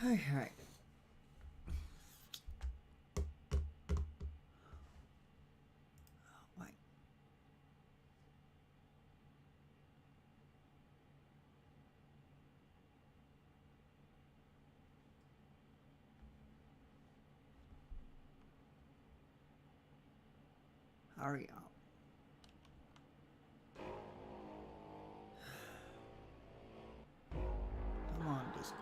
Okay. Wait. Hurry up. Come on, Discord.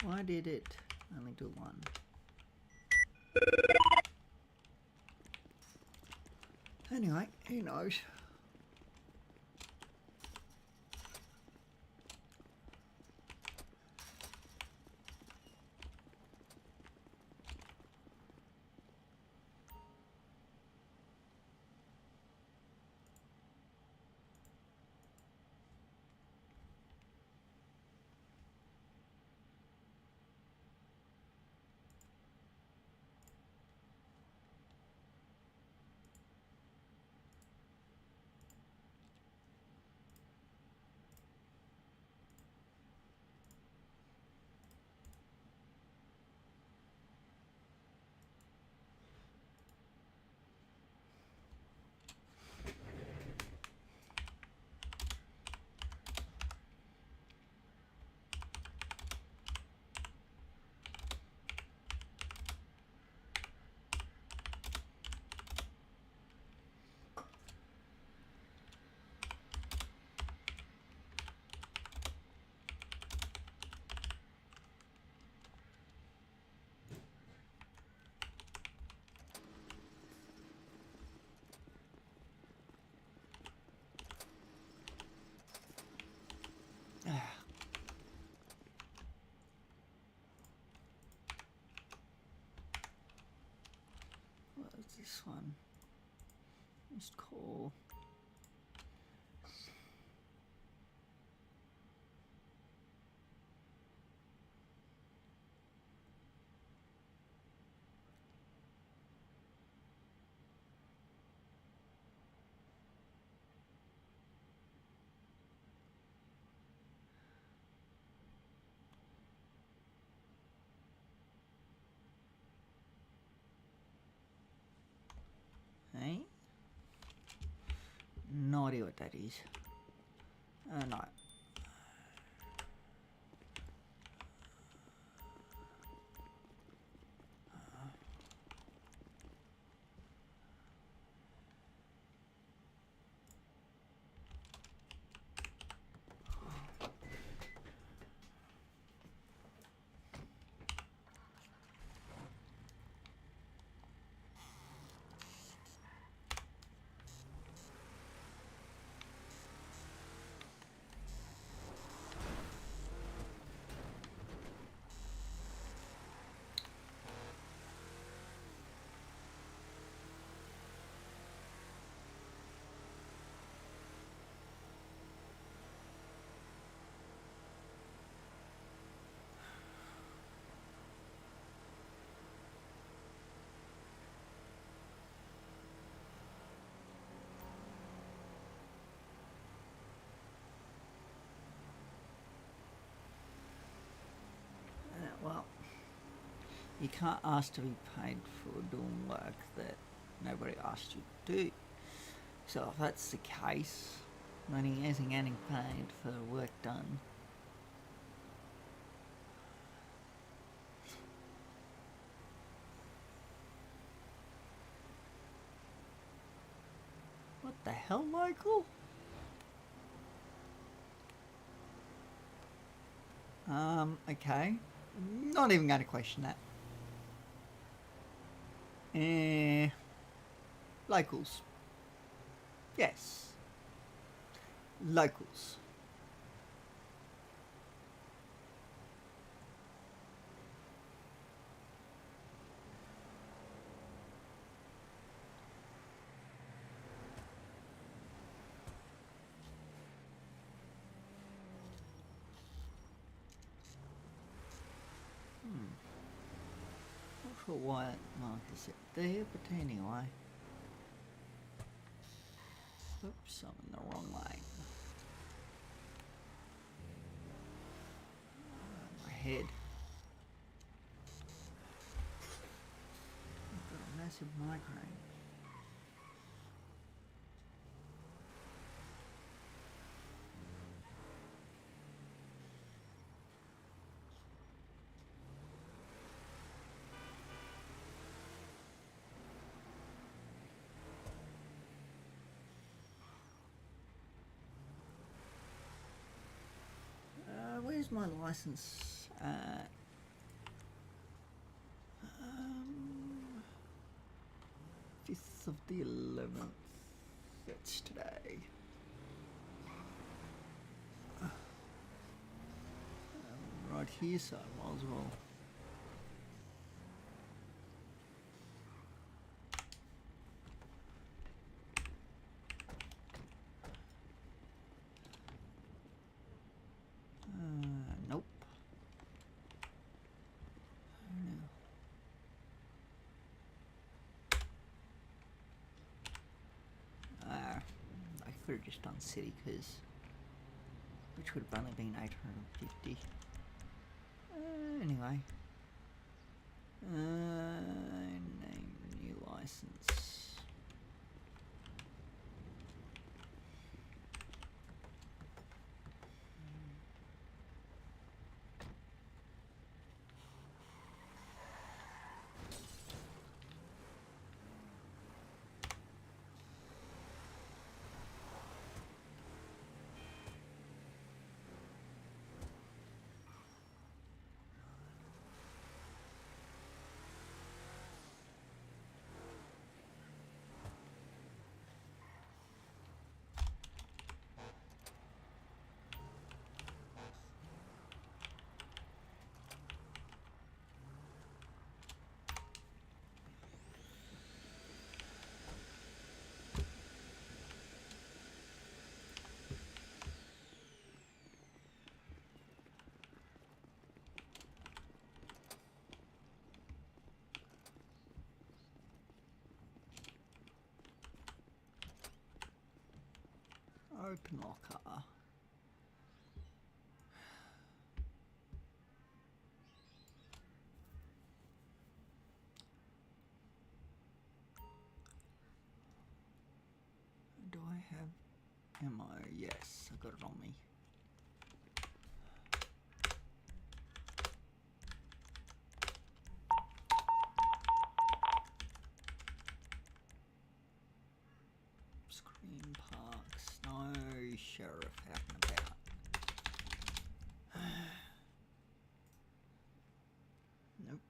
Why did it only do one? Anyway, who knows? What is this one? Just call. no idea what that is. No. Well, you can't ask to be paid for doing work that nobody asked you to do. So if that's the case, then he isn't getting paid for work done. What the hell, Michael? Okay. Not even going to question that. Locals. Yes. Locals. Not sure why that mark is it there, but anyway. Oops, I'm in the wrong lane. My head. I've got a massive migraine. Where's my license at? 5th of the 11th. That's today. Right here, so I might as well. Nope. I could have just done city, which would have only been 850. Anyway. Name new license. Open locker. Do I have camo, yes, I got it on me. Screen parks, no sheriff out and about. Nope.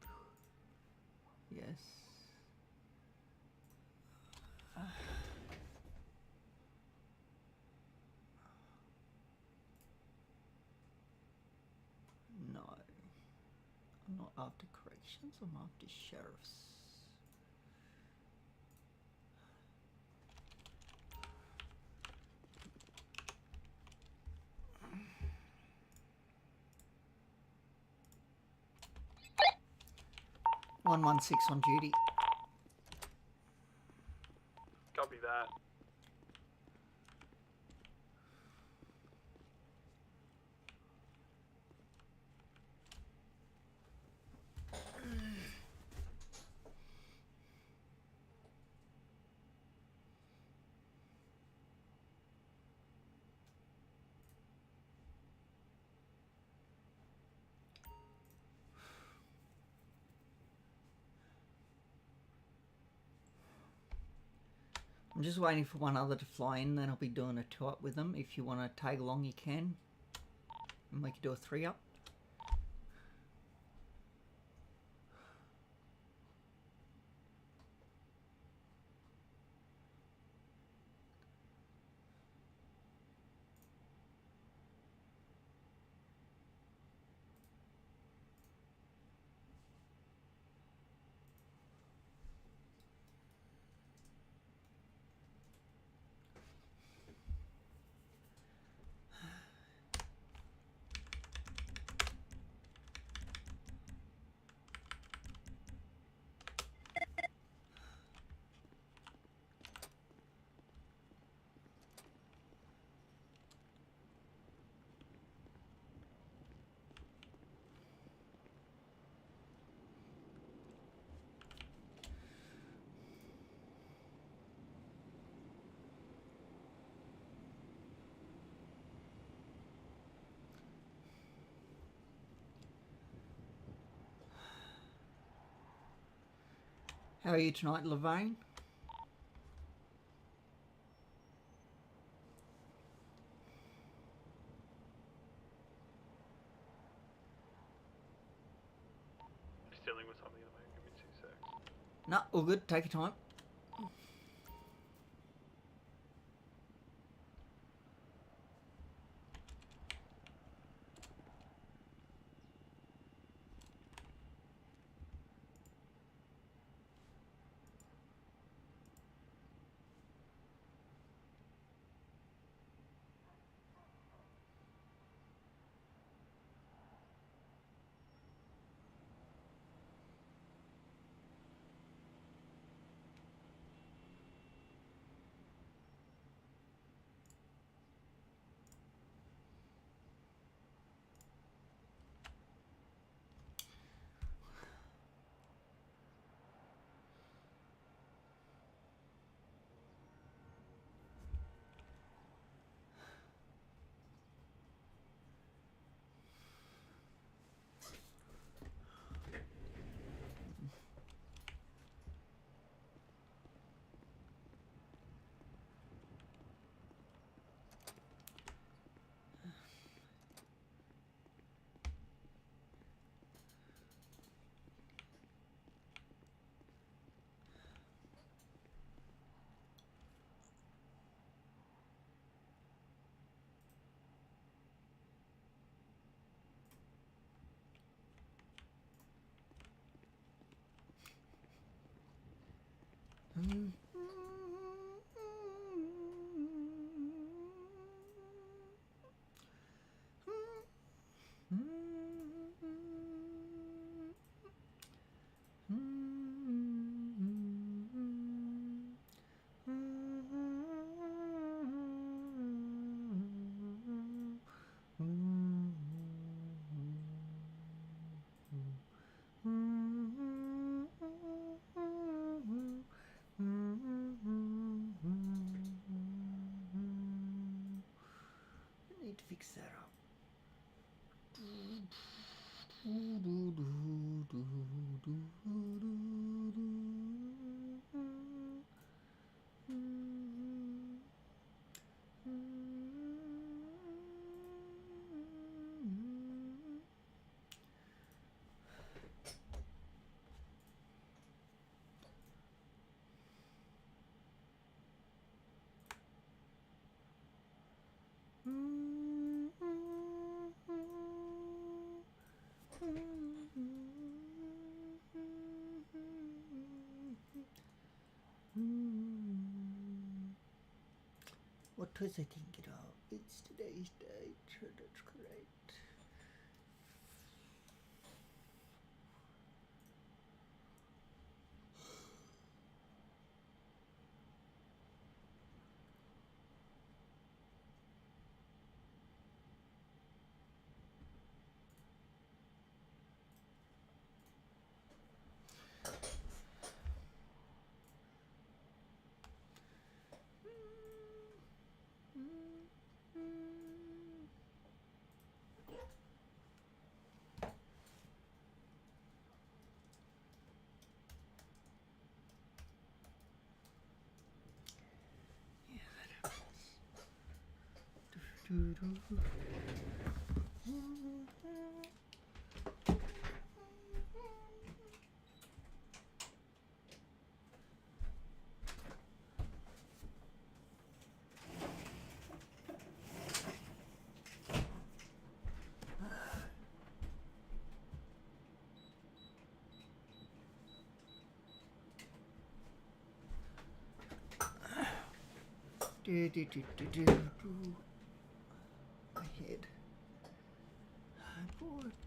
Yes. No. I'm not after corrections, I'm after sheriffs. (116) on duty. Copy that. I'm just waiting for one other to fly in, then I'll be doing a 2-up with them. If you want to tag along, you can. And we can do a 3-up. How are you tonight, Levine? Just dealing with something at the moment. Give me 2 seconds. No, all good. Take your time. need to fix that up. What was I thinking of? It's today's date, sure, that's correct. My head.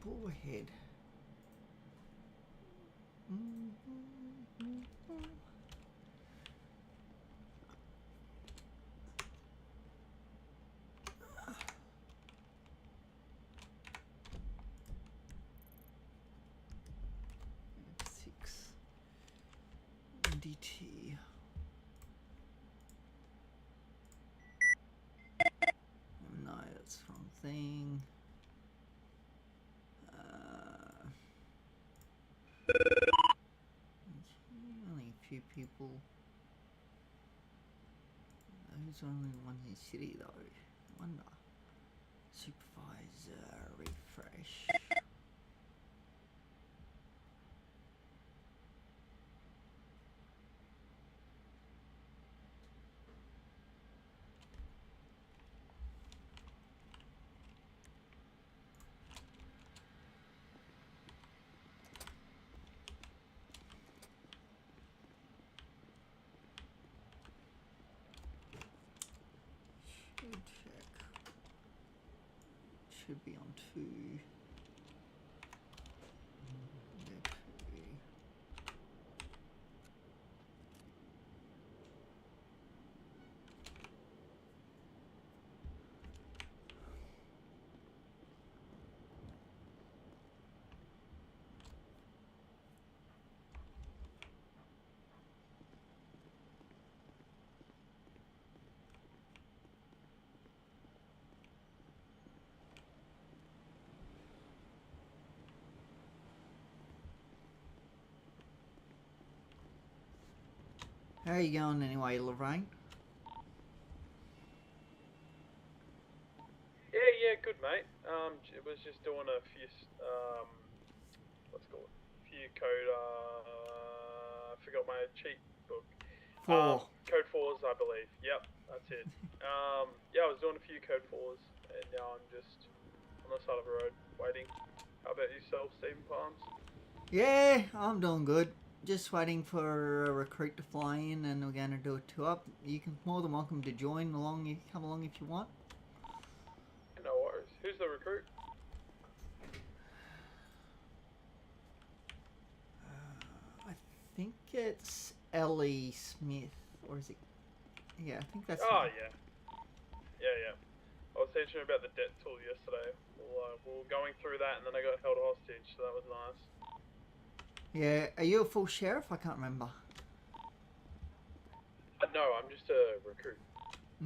Poor head. Six. DT. No, that's the wrong thing. Only a few people. There's only one in the city though. I wonder. Supervisor refresh. Check. Should be on 2. Yeah, 2. How are you going anyway, Lorraine? Yeah, good mate. It was just doing a few, what's it called? Few code, I forgot my cheat book. 4. Code 4s, I believe. Yep, that's it. Yeah, I was doing a few code 4s, and now I'm just on the side of the road waiting. How about yourself, Stephen Palms? Yeah, I'm doing good. Just waiting for a recruit to fly in, and we're going to do a tour. You can more than welcome to join along. You come along if you want. No worries. Who's the recruit? I think it's Ellie Smith, or is it? Yeah, I think that's. Oh yeah. I was teaching about the debt tool yesterday. We were going through that, and then I got held hostage, so that was nice. Yeah, are you a full sheriff? I can't remember. No, I'm just a recruit.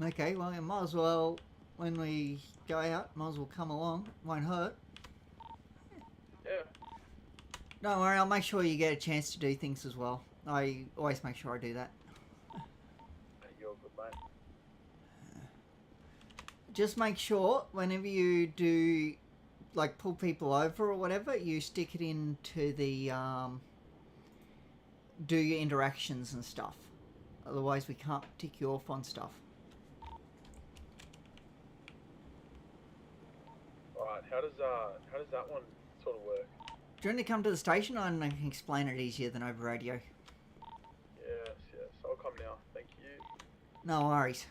Okay, well, you might as well when we go out. Might as well come along. Won't hurt. Yeah. Don't worry, I'll make sure you get a chance to do things as well. I always make sure I do that. You're a good mate. Just make sure whenever you do, like, pull people over or whatever, you stick it into the, do your interactions and stuff. Otherwise we can't tick you off on stuff. Alright, how does that one sort of work? Do you want to come to the station? I can explain it easier than over radio. Yes, I'll come now. Thank you. No worries.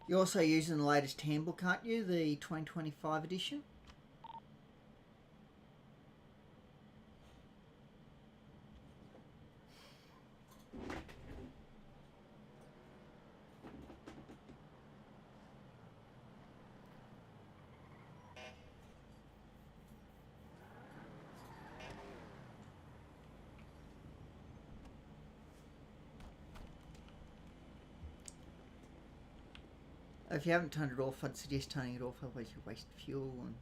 You're also using the latest handbook, aren't you? The 2025 edition? If you haven't turned it off, I'd suggest turning it off, otherwise you waste fuel and...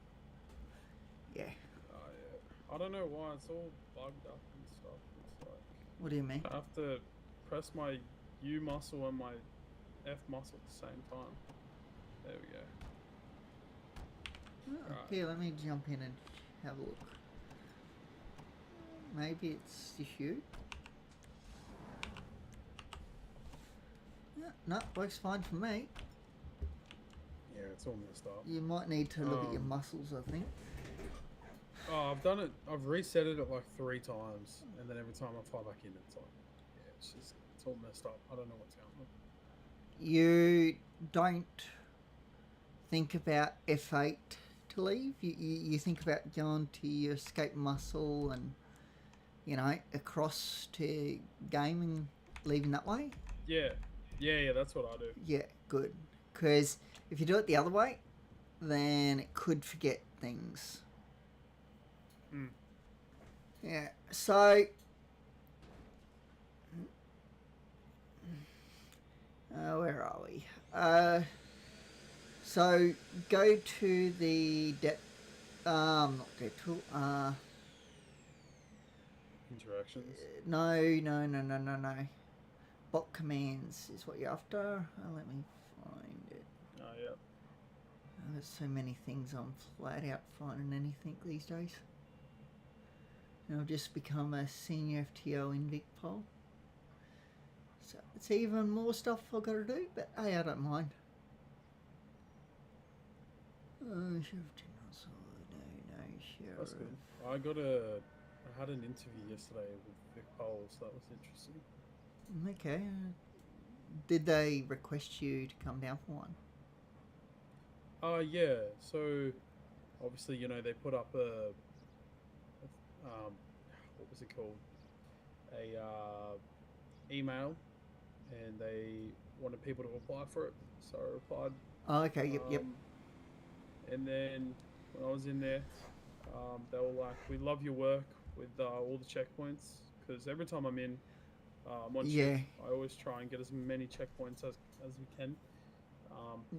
Yeah. Oh, yeah. I don't know why it's all bugged up and stuff. It's like... What do you mean? I have to press my U muscle and my F muscle at the same time. There we go. Oh, Right. here, let me jump in and have a look. Maybe it's the hue. Yeah, no, works fine for me. Yeah, it's all messed up. You might need to look at your muscles, I think. Oh, I've done it. I've reset it like 3 times, and then every time I fly back in, it's like, yeah, it's all messed up. I don't know what's going on. You don't think about F8 to leave. You think about going to your escape muscle and, you know, across to game and leaving that way. Yeah, that's what I do. Yeah, good. Because if you do it the other way, then it could forget things. Hmm. Yeah, so... where are we? So go to the not get tool. Interactions. No. Bot commands is what you're after. Let me find it. Oh yeah. There's so many things. I'm flat out finding anything these days. And I've just become a senior FTO in VicPol. So it's even more stuff I've got to do, but hey, I don't mind. Sheriff General, Sheriff. That's good. I had an interview yesterday with Vic Pole, so that was interesting. Okay. Did they request you to come down for one? Yeah. So, obviously, you know, they put up a what was it called? Email, and they wanted people to apply for it. So I replied. Oh, okay. Yep. And then when I was in there, they were like, "We love your work with all the checkpoints, because every time I'm in, on shift, I always try and get as many checkpoints as we can.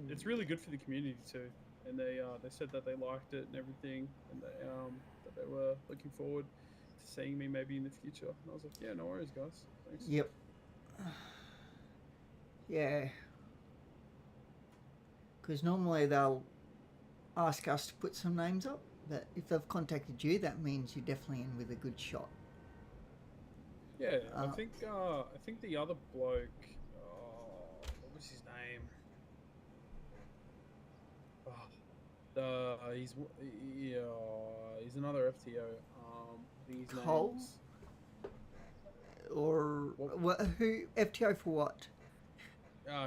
It's really good for the community too, and they said that they liked it and everything, and that they were looking forward to seeing me maybe in the future. And I was like, yeah, no worries, guys. Thanks. Yep. Yeah. Because normally they'll ask us to put some names up, but if they've contacted you, that means you're definitely in with a good shot. Yeah, I think the other bloke, what was his name? He's another FTO. I think his Cole? name's... Or who FTO for what?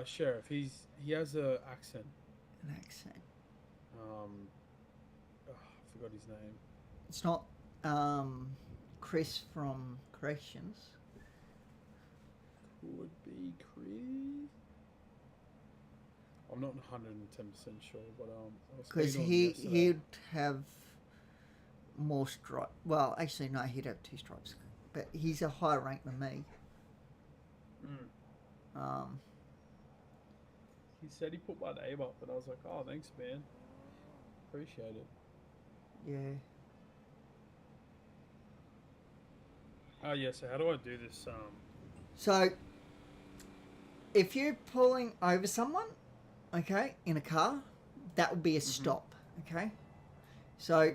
Sheriff. He has a accent. An accent. I forgot his name. It's not Chris from Corrections. Could be Chris. I'm not 110% sure, but Because he'd have more stripes. Well, actually, no, he'd have 2 stripes. But he's a higher rank than me. He said he put my name up, and I was like, oh, thanks, man. Appreciate it. Yeah. Oh, yeah, so how do I do this? So, if you're pulling over someone, okay, in a car, that would be a stop, okay? So,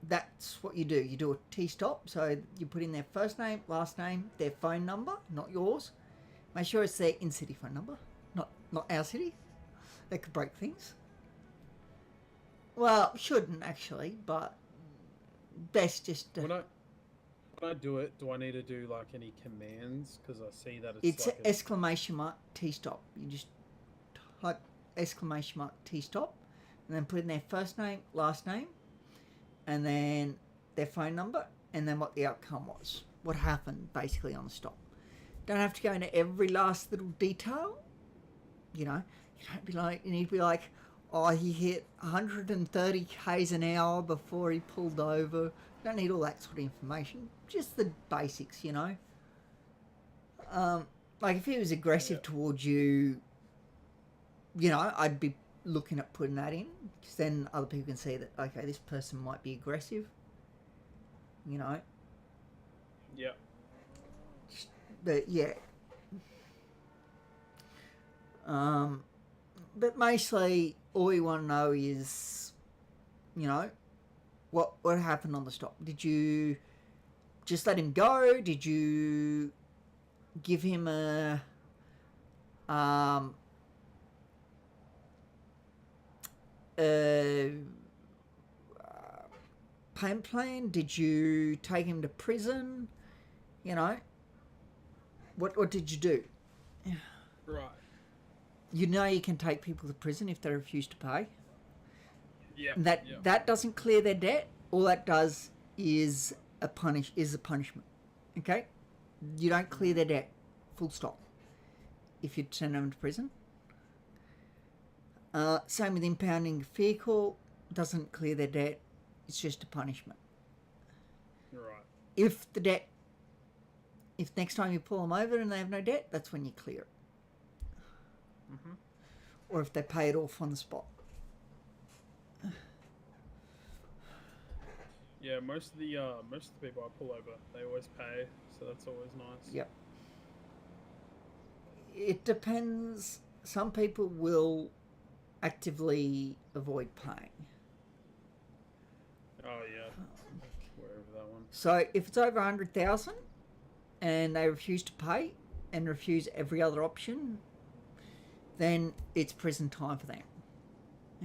that's what you do. You do a T-stop, so you put in their first name, last name, their phone number, not yours. Make sure it's their in-city phone number, not our city. That could break things. Well, shouldn't actually, but best just to... When I do it, do I need to do like any commands? Because I see that it's like exclamation mark T-stop. You just type exclamation mark T-stop and then put in their first name, last name, and then their phone number, and then what the outcome was. What happened basically on the stop. Don't have to go into every last little detail. You know, you need to be like, oh, he hit 130 k's an hour before he pulled over. You don't need all that sort of information. Just the basics, you know. Like if he was aggressive towards you, you know, I'd be looking at putting that in, because then other people can see that, okay, this person might be aggressive, you know. Yeah. But yeah. But mostly all you want to know is, you know, what happened on the stop. Did you just let him go? Did you give him a payment plan? Did you take him to prison? You know, what did you do? Right. You know you can take people to prison if they refuse to pay. Yeah. And that doesn't clear their debt. All that does is a punishment. Okay? You don't clear their debt. Full stop. If you send them to prison. Same with impounding a vehicle. Doesn't clear their debt. It's just a punishment. Right. If next time you pull them over and they have no debt, that's when you clear it. Or if they pay it off on the spot. Yeah, most of the people I pull over, they always pay, so that's always nice. Yep. It depends. Some people will actively avoid paying. Oh yeah, wherever that one. So if it's over 100,000 and they refuse to pay and refuse every other option, then it's prison time for them.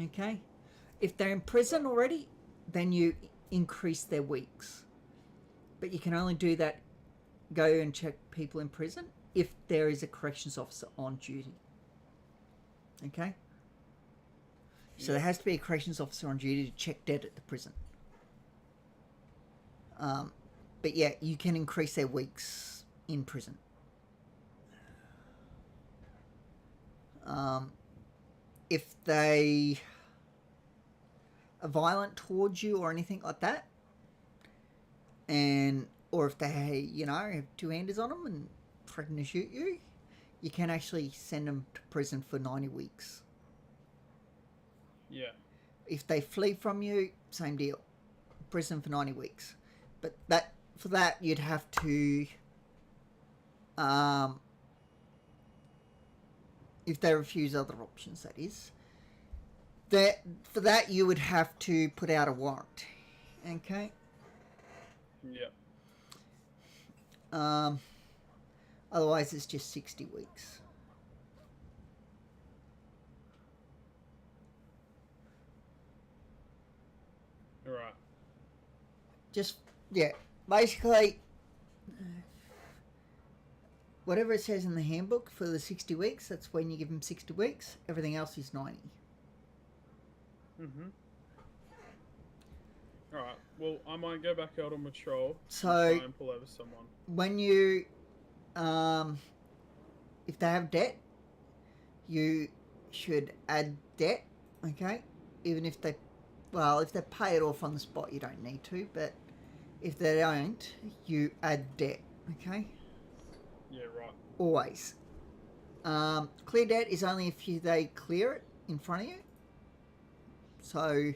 Okay? If they're in prison already, then you increase their weeks. But you can only do that, go and check people in prison, if there is a corrections officer on duty. Okay? So there has to be a corrections officer on duty to check debt at the prison. But yeah, you can increase their weeks in prison. If they are violent towards you or anything like that, or if they, you know, have 2-handers on them and threaten to shoot you, you can actually send them to prison for 90 weeks. Yeah. If they flee from you, same deal. Prison for 90 weeks. But for that, you'd have to... if they refuse other options, that is. For that, you would have to put out a warrant. Okay? Yeah. Otherwise, it's just 60 weeks. Right. Just, yeah. Basically, whatever it says in the handbook for the 60 weeks, that's when you give them 60 weeks. Everything else is 90. Alright, well, I might go back out on patrol So- and try and pull over someone. When you, if they have debt, you should add debt, okay? Even if they, well, if they pay it off on the spot, you don't need to, but if they don't, you add debt, okay? Yeah, right. Always. Clear debt is only if they clear it in front of you. So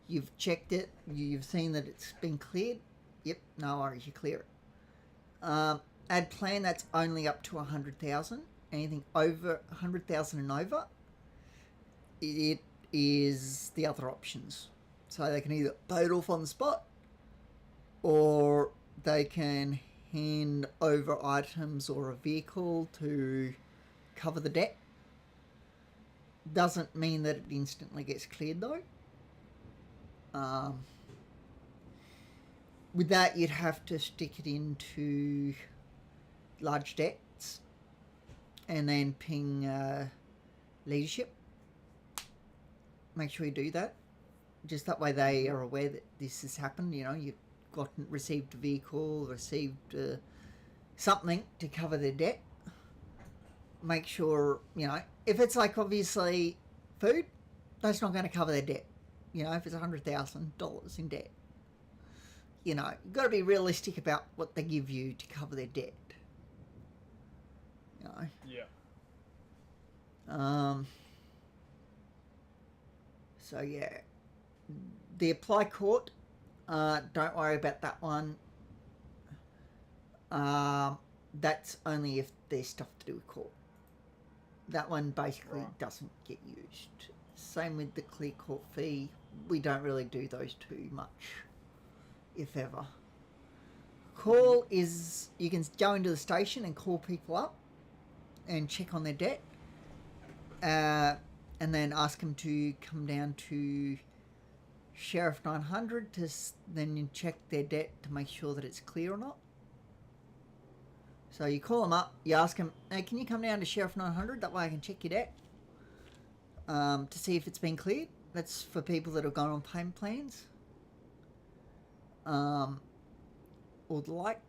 you've checked it, you've seen that it's been cleared. Yep, no worries, you clear it. Add plan, that's only up to 100,000. Anything over 100,000 and over, it is the other options. So they can either pay it off on the spot, or they can hand over items or a vehicle to cover the debt. Doesn't mean that it instantly gets cleared though. With that, you'd have to stick it into large debts and then ping leadership. Make sure you do that. Just that way they are aware that this has happened. You know, you've received a vehicle, received something to cover their debt. Make sure, you know, if it's like obviously food, that's not going to cover their debt. You know, if it's $100,000 in debt, you know, you've got to be realistic about what they give you to cover their debt. You know. Yeah. So yeah, the apply court. Don't worry about that one. That's only if there's stuff to do with court. That one basically doesn't get used. Same with the clear court fee. We don't really do those too much, if ever. Call is, you can go into the station and call people up and check on their debt. And then ask them to come down to Sheriff 900 to then you check their debt to make sure that it's clear or not. So you call them up, you ask them, hey, can you come down to Sheriff 900? That way I can check your debt to see if it's been cleared. That's for people that have gone on payment plans. Or the like.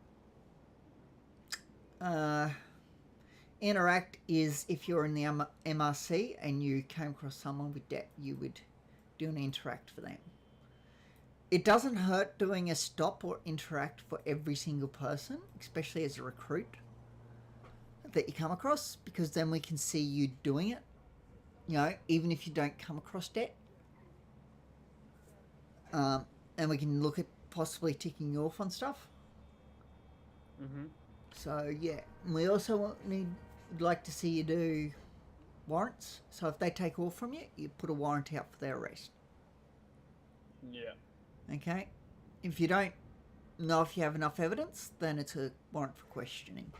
Interact is if you're in the MRC and you came across someone with debt, you would do an interact for them. It doesn't hurt doing a stop or interact for every single person, especially as a recruit that you come across, because then we can see you doing it, you know, even if you don't come across debt. And we can look at possibly ticking you off on stuff. Mm-hmm. So yeah, and we also would like to see you do warrants. So if they take off from you, you put a warrant out for their arrest. Yeah. Okay? If you don't know if you have enough evidence, then it's a warrant for questioning.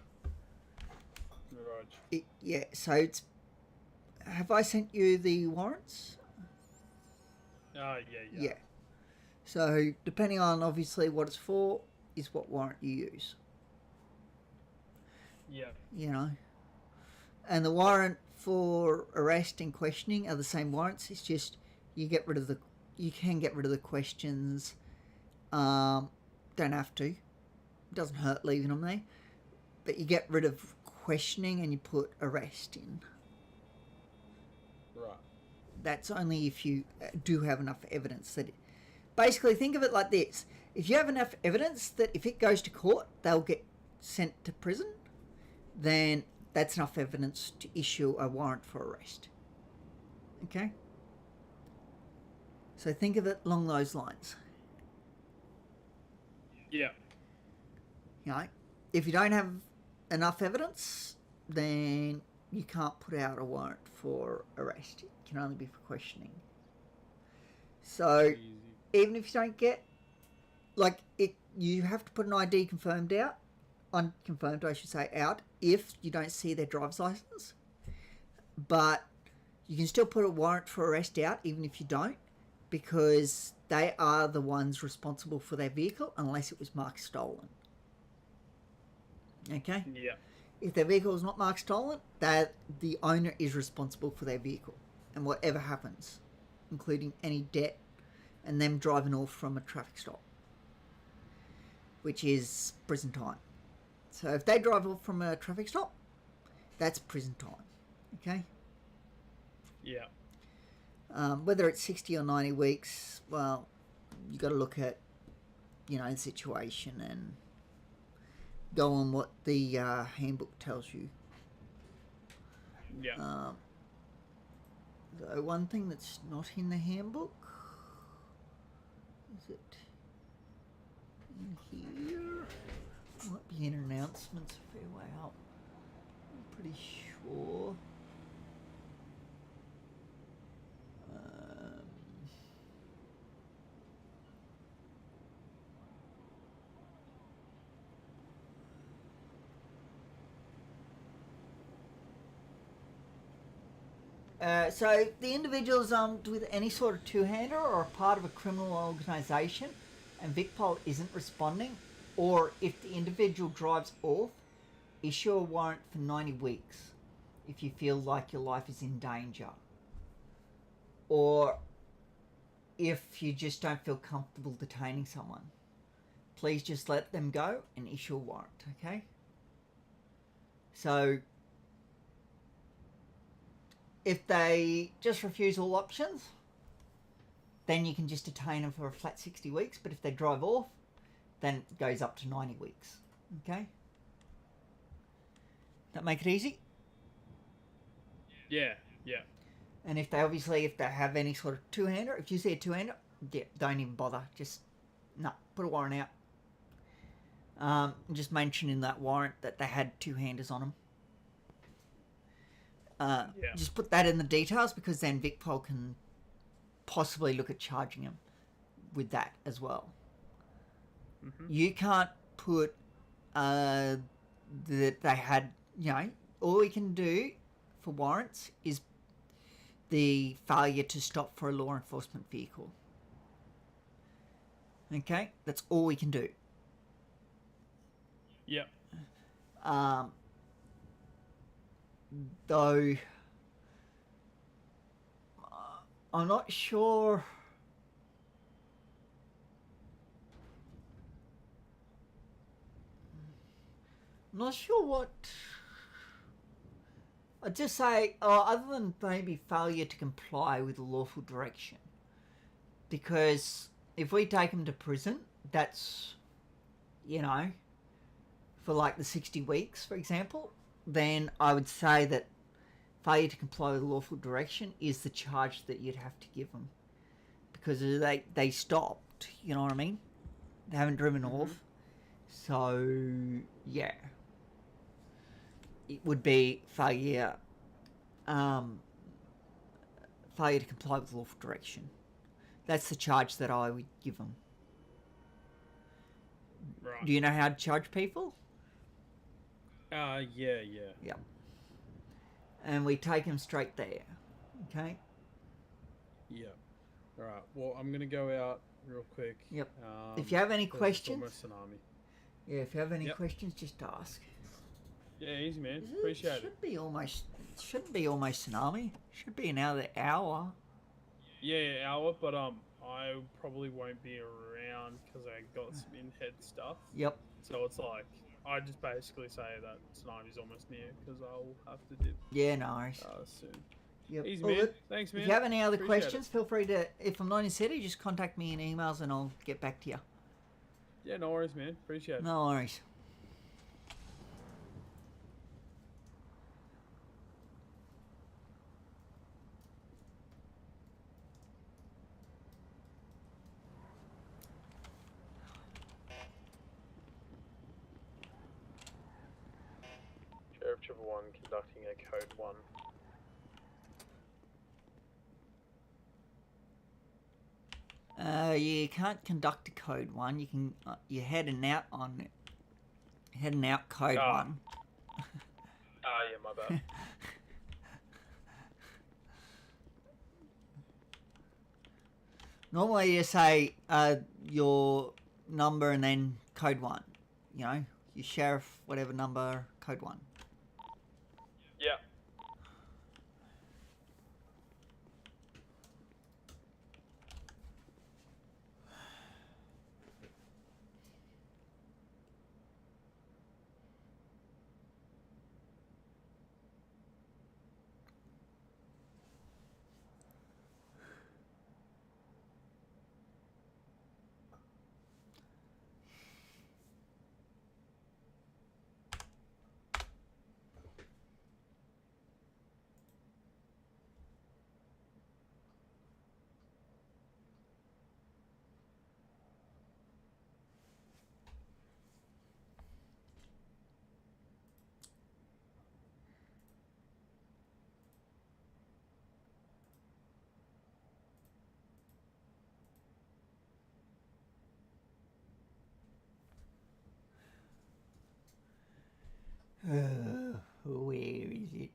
Right. Yeah, so it's... Have I sent you the warrants? Yeah. So, depending on obviously what it's for, is what warrant you use. Yeah. You know? And the warrant for arrest and questioning are the same warrants. It's just you get rid of the... You can get rid of the questions. Don't have to. It doesn't hurt leaving them there. But you get rid of questioning and you put arrest in. Right. That's only if you do have enough evidence that... Basically, think of it like this. If you have enough evidence that if it goes to court, they'll get sent to prison, then that's enough evidence to issue a warrant for arrest. Okay? So think of it along those lines. Yeah. You know, if you don't have enough evidence, then you can't put out a warrant for arrest. It can only be for questioning. So Easy. even if you don't get, like, it, you have to put an ID confirmed out, unconfirmed I should say, out, if you don't see their driver's license. But you can still put a warrant for arrest out even if you don't, because they are the ones responsible for their vehicle unless it was marked stolen. Okay? Yeah. If their vehicle is not marked stolen, that the owner is responsible for their vehicle and whatever happens, including any debt and them driving off from a traffic stop, which is prison time. So if they drive off from a traffic stop, that's prison time. Okay? Yeah. Whether it's 60 or 90 weeks, well, you got to look at, the situation and go on what the handbook tells you. Yeah. So one thing that's not in the handbook, is it in here? Might be in announcements a fair way up. I'm pretty sure. So the individual is armed with any sort of two-hander or a part of a criminal organisation and VicPol isn't responding, or if the individual drives off, issue a warrant for 90 weeks if you feel like your life is in danger. Or if you just don't feel comfortable detaining someone, please just let them go and issue a warrant, okay? So if they just refuse all options, then you can just detain them for a flat 60 weeks. But if they drive off, then it goes up to 90 weeks. Okay? That make it easy? Yeah. Yeah. And if they have any sort of two-hander, if you see a two-hander, yeah, don't even bother. Just, no, put a warrant out. Just mention in that warrant that they had two-handers on them. Just put that in the details, because then VicPol can possibly look at charging them with that as well. Mm-hmm. You can't put that they had, all we can do for warrants is the failure to stop for a law enforcement vehicle. Okay? That's all we can do. Yep. Though I'm not sure. I'm not sure what. I'd just say, other than maybe failure to comply with a lawful direction, because if we take them to prison, that's, for like the 60 weeks, for example, then I would say that failure to comply with lawful direction is the charge that you'd have to give them, because they stopped, you know what I mean? They haven't driven off. So, yeah. It would be failure to comply with lawful direction. That's the charge that I would give them. Right. Do you know how to charge people? Yeah. Yeah. And we take them straight there. Okay? Yeah. All right. Well, I'm gonna go out real quick. Yep. If you have any questions, it's almost tsunami. Yeah, if you have any questions, just ask. Yeah, easy, man. Appreciate it. Shouldn't be almost tsunami. Should be another hour. Yeah, hour, but I probably won't be around because I got some in-head stuff. Yep. So it's like, I just basically say that tsunami's almost near because I'll have to dip. Yeah, no worries. Soon. Yep. Easy, Well, man. Thanks, man. If you have any other Appreciate questions, feel free to, if I'm not in city, just contact me in emails and I'll get back to you. Yeah, no worries, man. Appreciate it. No worries. Sheriff Triple 1 conducting a code 1. You can't conduct a code 1. You can. You're heading out on it. Heading out code 1. Yeah, my bad. Normally you say your number and then code 1. You know, your sheriff, whatever number, code 1. Yeah. Where is it?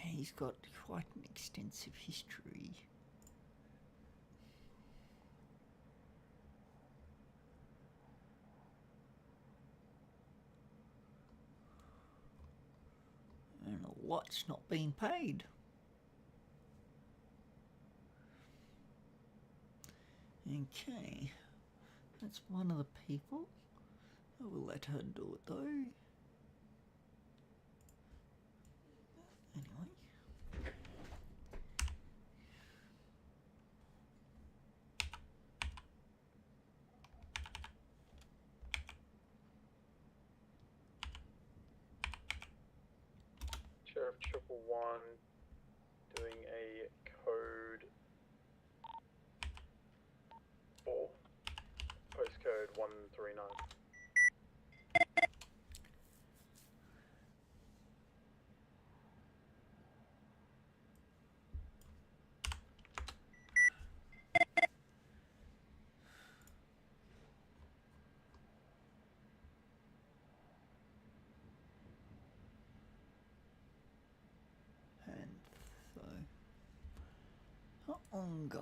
He's got quite an extensive history. And a lot's not being paid. Okay, that's one of the people. I will let her do it though. Anyway. Sheriff 111 doing a code 4, postcode 139. On go.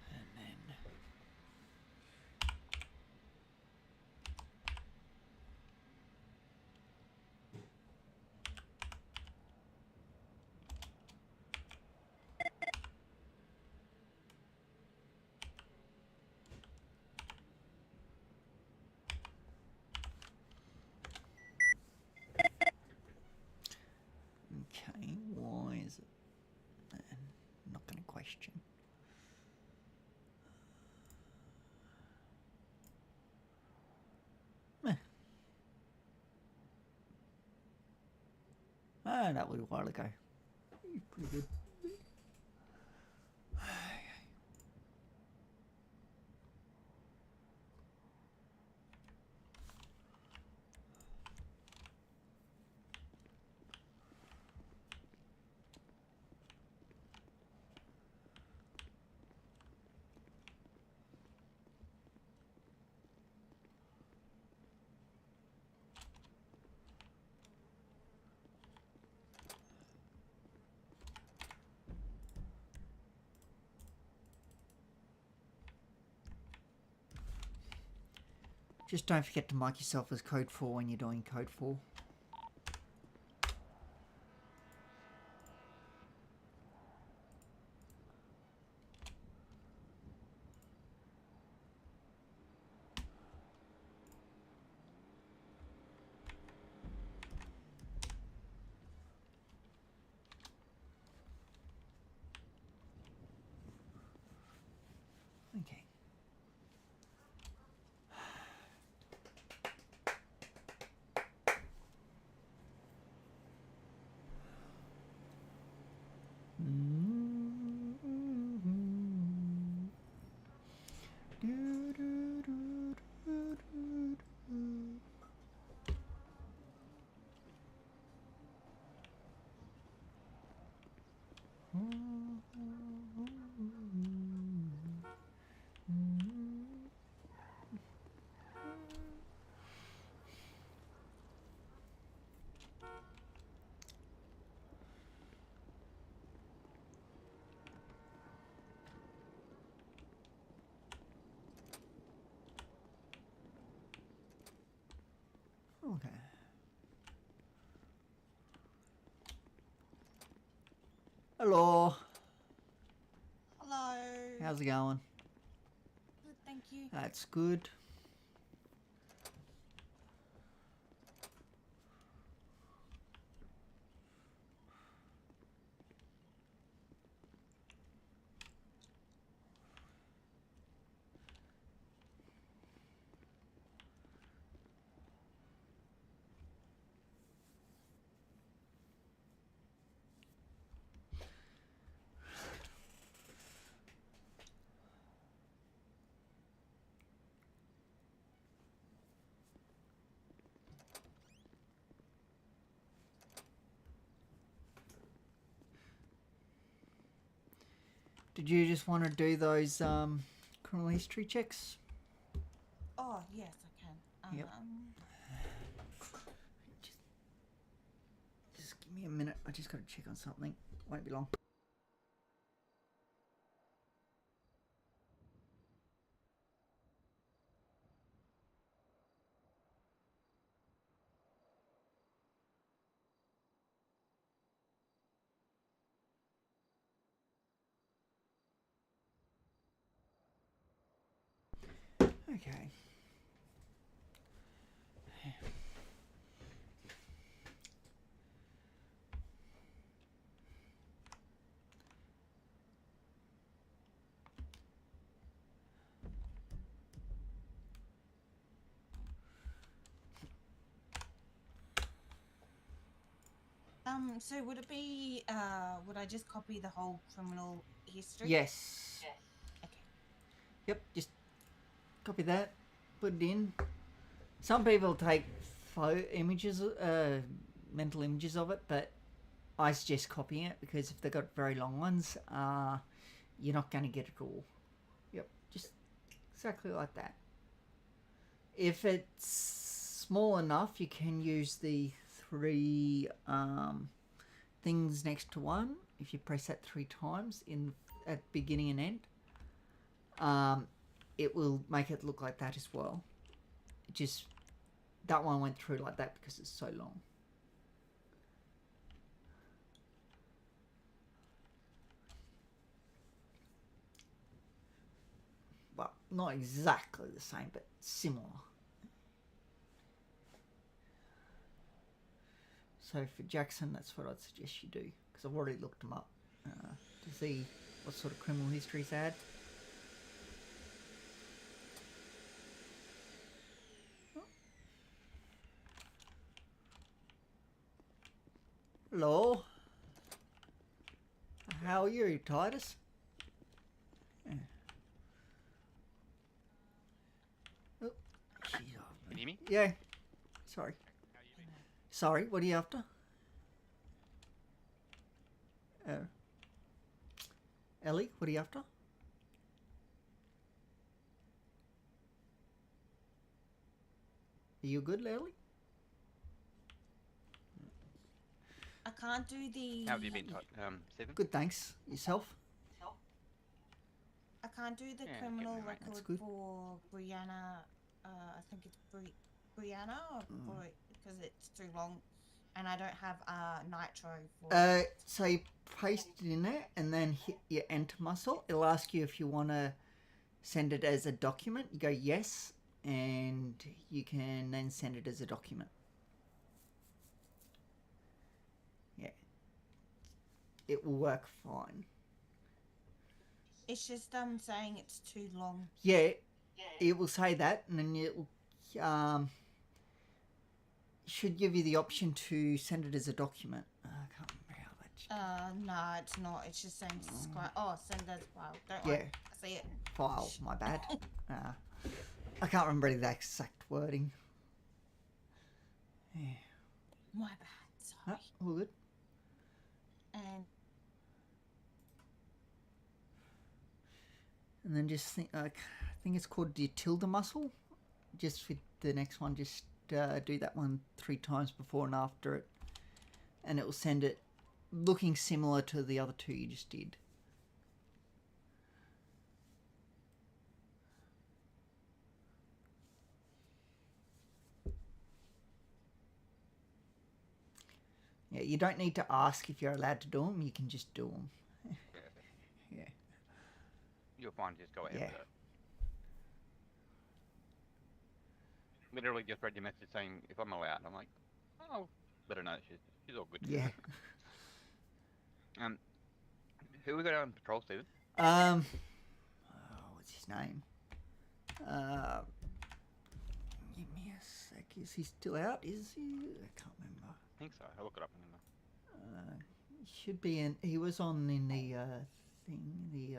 And then okay, why is it? I'm not going to question. Ah, that was a while ago. Pretty good. Just don't forget to mark yourself as code 4 when you're doing code 4. Okay. Okay. Hello. Hello. How's it going? Good, thank you. That's good. Did you just want to do those criminal history checks? Oh, yes, I can. Yep. Just give me a minute. I just got to check on something. Won't be long. Okay. So would it be, would I just copy the whole criminal history? Yes. Okay. Yep, just copy that, put it in. Some people take images, mental images of it, but I suggest copying it because if they've got very long ones, you're not going to get it all. Yep, just exactly like that. If it's small enough, you can use the 3 things next to one. If you press that 3 times at beginning and end, it will make it look like that as well. That one went through like that because it's so long. Well, not exactly the same, but similar. So for Jackson, that's what I'd suggest you do, because I've already looked them up to see what sort of criminal history he's had. Hello. How are you, Titus? Yeah. Oh, geez, Can you hear me? yeah. Sorry. Sorry, what are you after? Ellie, what are you after? Are you good, Ellie? I can't do the... How have you been, Stephen? Good, thanks. Yourself? I can't do the Yeah, criminal getting there, mate. That's record good. for Brianna. I think it's Brianna, because it's too long, and I don't have Nitro for. So you paste it in there and then hit your enter muscle. It'll ask you if you want to send it as a document. You go yes, and you can then send it as a document. Yeah. It will work fine. It's just saying it's too long. Yeah, it will say that, and then it will should give you the option to send it as a document. I can't remember how that. No, it's not. It's just saying subscribe. Oh, send as file. Don't worry. I see it. File. My bad. I can't remember the exact wording. Yeah. My bad. Sorry. All good. And then just think, I think it's called the tilde muscle. Just for the next one, just do that one 3 times before and after it, and it will send it looking similar to the other 2 you just did. Yeah, you don't need to ask if you're allowed to do them. You can just do them. Yeah. You'll find just go ahead Yeah. with it. Literally just read your message saying if I'm allowed. I'm like, oh, better know she's all good. Yeah. Who we got on patrol, Stephen? What's his name? Give me a sec. Is he still out? Is he? I can't remember. I think so. I'll look it up. He should be in. He was on in the thing.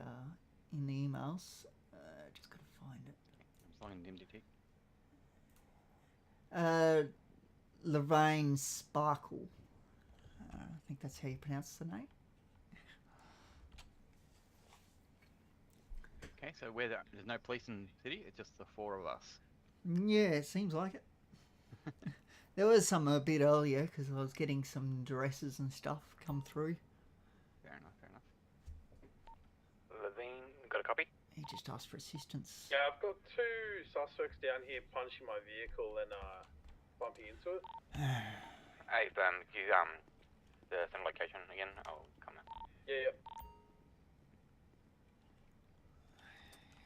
In the emails. Just gotta find it. I'm signing MDT. Lorraine Sparkle. I think that's how you pronounce the name. Okay, so there's no police in the city. It's just the 4 of us. Yeah, it seems like it. There was some a bit earlier because I was getting some addresses and stuff come through. Fair enough. Levine, got a copy? He just asked for assistance. Yeah, I've got 2 suspects down here punching my vehicle and bumping into it. Hey, you the same location again? I'll come in. Yeah.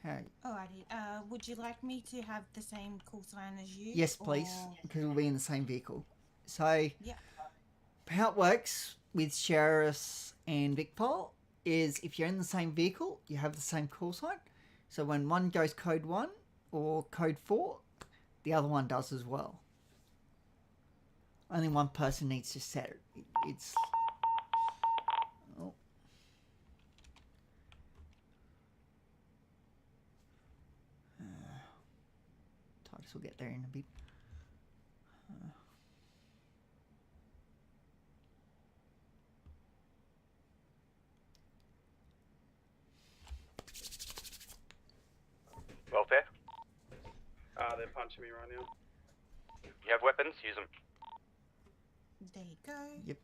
Hey. Alrighty. Would you like me to have the same call sign as you? Yes, please, because we'll be in the same vehicle. So, yeah. How it works with sheriffs and Vicpol is if you're in the same vehicle, you have the same call sign. So when one goes code 1 or code 4, the other one does as well. Only one person needs to set it. It's... Oh. Titus will get there in a bit. Welfare? They're punching me right now. You have weapons? Use them. There you go. Yep.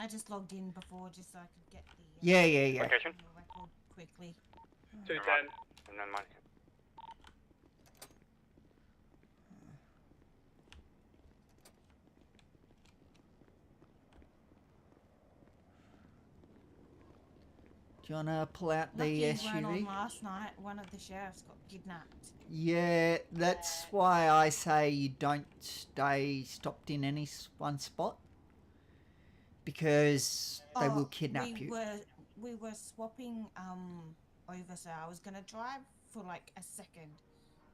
I just logged in before just so I could get the Yeah. Location? record quickly. 210. And then mine. Do you want to pull out the Lucky you weren't on SUV? last night. One of the sheriffs got kidnapped. Yeah, that's why I say you don't stay stopped in any one spot. Because they will kidnap you. We were swapping over, so I was gonna drive for like a second,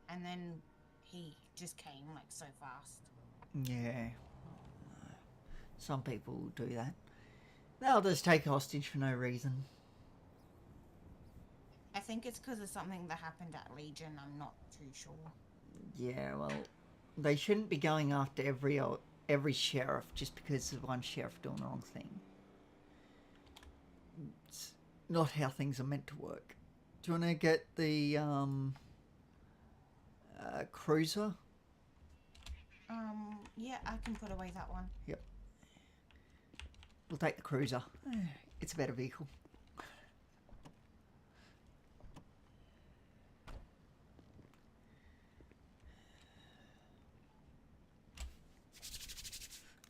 and then he just came like so fast. Yeah. Some people will do that. They'll just take a hostage for no reason. I think it's because of something that happened at Legion. I'm not too sure. Yeah, well, they shouldn't be going after every sheriff just because of one sheriff doing the wrong thing. It's not how things are meant to work. Do you want to get the cruiser? Yeah, I can put away that one. Yep. We'll take the cruiser. It's a better vehicle.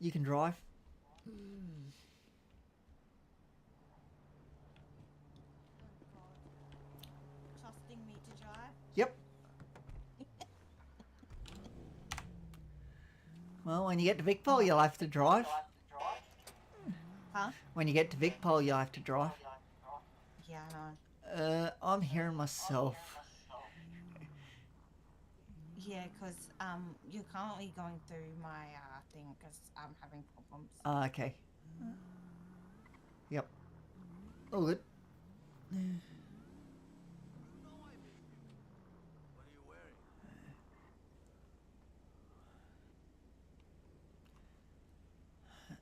You can drive. Trusting me to drive? Yep. Well, when you get to Vicpol, you'll have to drive. Huh? When you get to Vicpol, you'll have to drive. Yeah, I know. I'm hearing myself. Yeah, because you're currently going through my thing because I'm having problems. Okay. Yep. All good.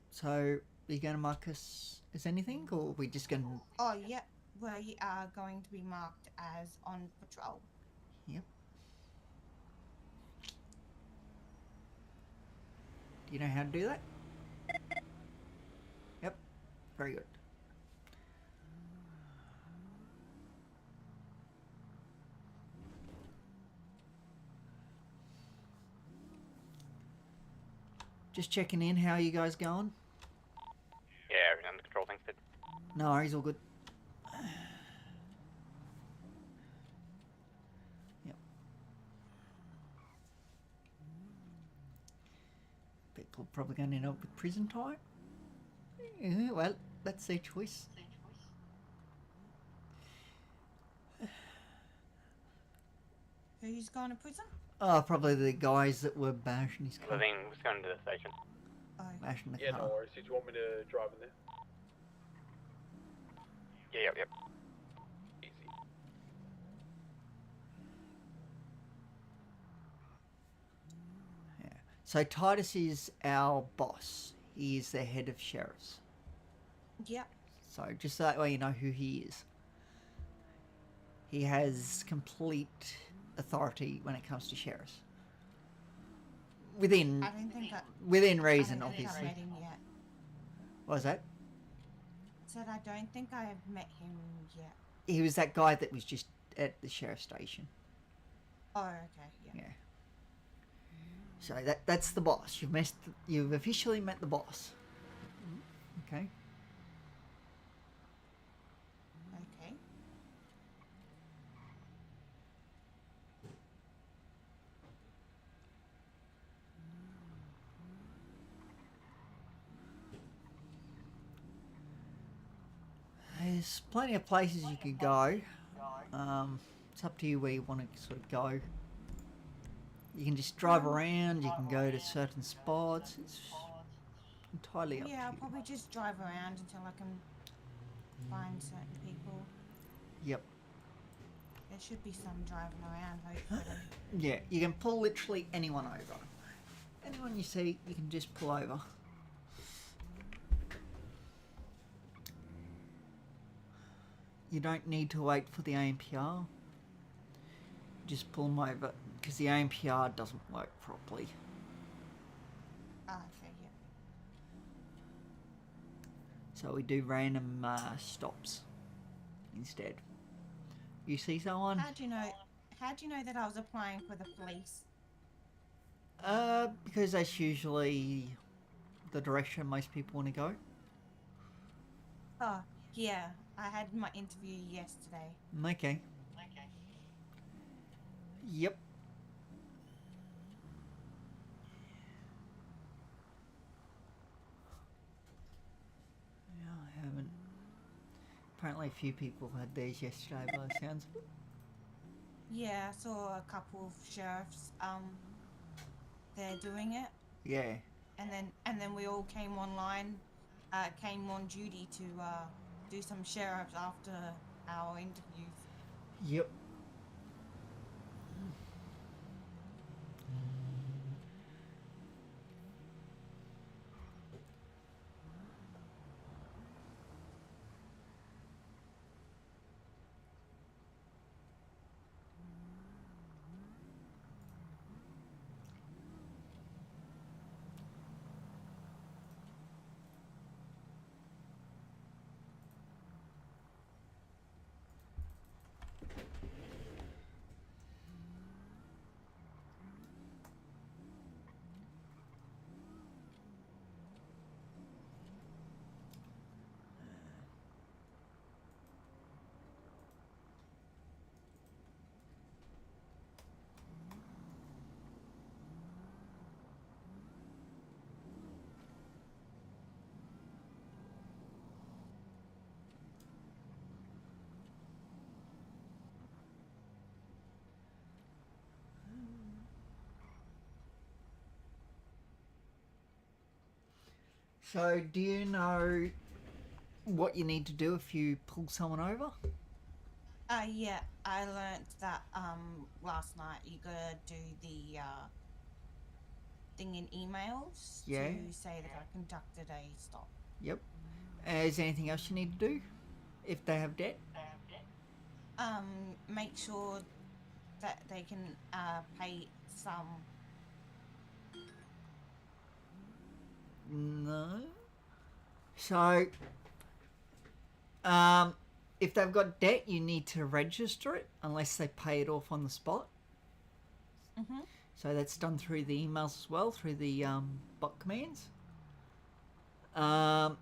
So, are you going to mark us as anything, or are we just going to... Oh, yeah. We are going to be marked as on patrol. Yep. Do you know how to do that? Yep. Very good. Just checking in. How are you guys going? Yeah, everything under control, thanks, Ted. No worries, all good. Yep. People are probably going to end up with prison time. Yeah, well, that's their choice. Who's going to prison? Oh, probably the guys that were bashing his car. Levine was going to the station. Oh, Bashing the Yeah, car. no worries. Did you want me to drive in there? Yeah, yep. Easy. Yeah. So Titus is our boss. He is the head of sheriffs. yep. So just so that way you know who he is. He has complete authority when it comes to sheriffs. Within I don't think within I reason, don't think I've obviously. met him yet. What was that? Said I don't think I have met him yet. He was that guy that was just at the sheriff's station. Oh, okay, yeah. Yeah. So that's the boss. You've officially met the boss. Okay. Okay. There's plenty of places you could go. It's up to you where you want to sort of go. You can just drive around. You can go to certain spots. It's entirely up Yeah, I'll to you. probably just drive around until I can find certain people. Yep. There should be some driving around, hopefully. Yeah, you can pull literally anyone over. Anyone you see, you can just pull over. You don't need to wait for the ANPR. Just pull them over because the ANPR doesn't work properly. Okay, yeah. So we do random stops instead. You see someone? How do you know that I was applying for the police? Because that's usually the direction most people want to go. Oh, yeah. I had my interview yesterday. Okay. Yep. Yeah, I haven't. Apparently a few people had theirs yesterday by the sounds of it. Yeah, I saw a couple of sheriffs. They're doing it, Yeah. and then we all came online, came on duty to do some sheriffs after our interviews. Yep. So, do you know what you need to do if you pull someone over? Yeah, I learnt that last night. You gotta do the thing in emails Yeah. to say that I conducted a stop. Yep. Is there anything else you need to do if they have debt? Make sure that they can pay some. No. So, if they've got debt, you need to register it unless they pay it off on the spot. Mhm. So that's done through the emails as well, through the bot commands. What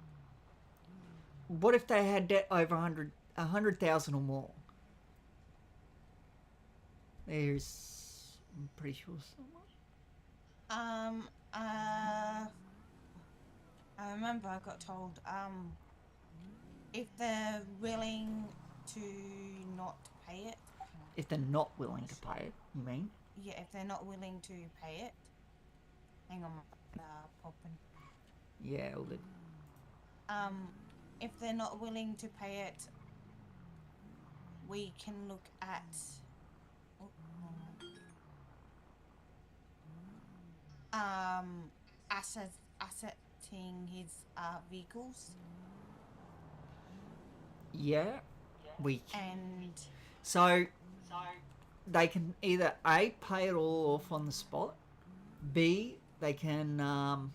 if they had debt over 100,000 or more? There's, I'm pretty sure someone. I remember I got told, if they're willing to not pay it. If they're not willing to pay it, you mean? Yeah, if they're not willing to pay it. Hang on, popping. Yeah, all the... If they're not willing to pay it, we can look at... assetting his vehicles. Yeah, we... And... So, they can either A, pay it all off on the spot, B, they can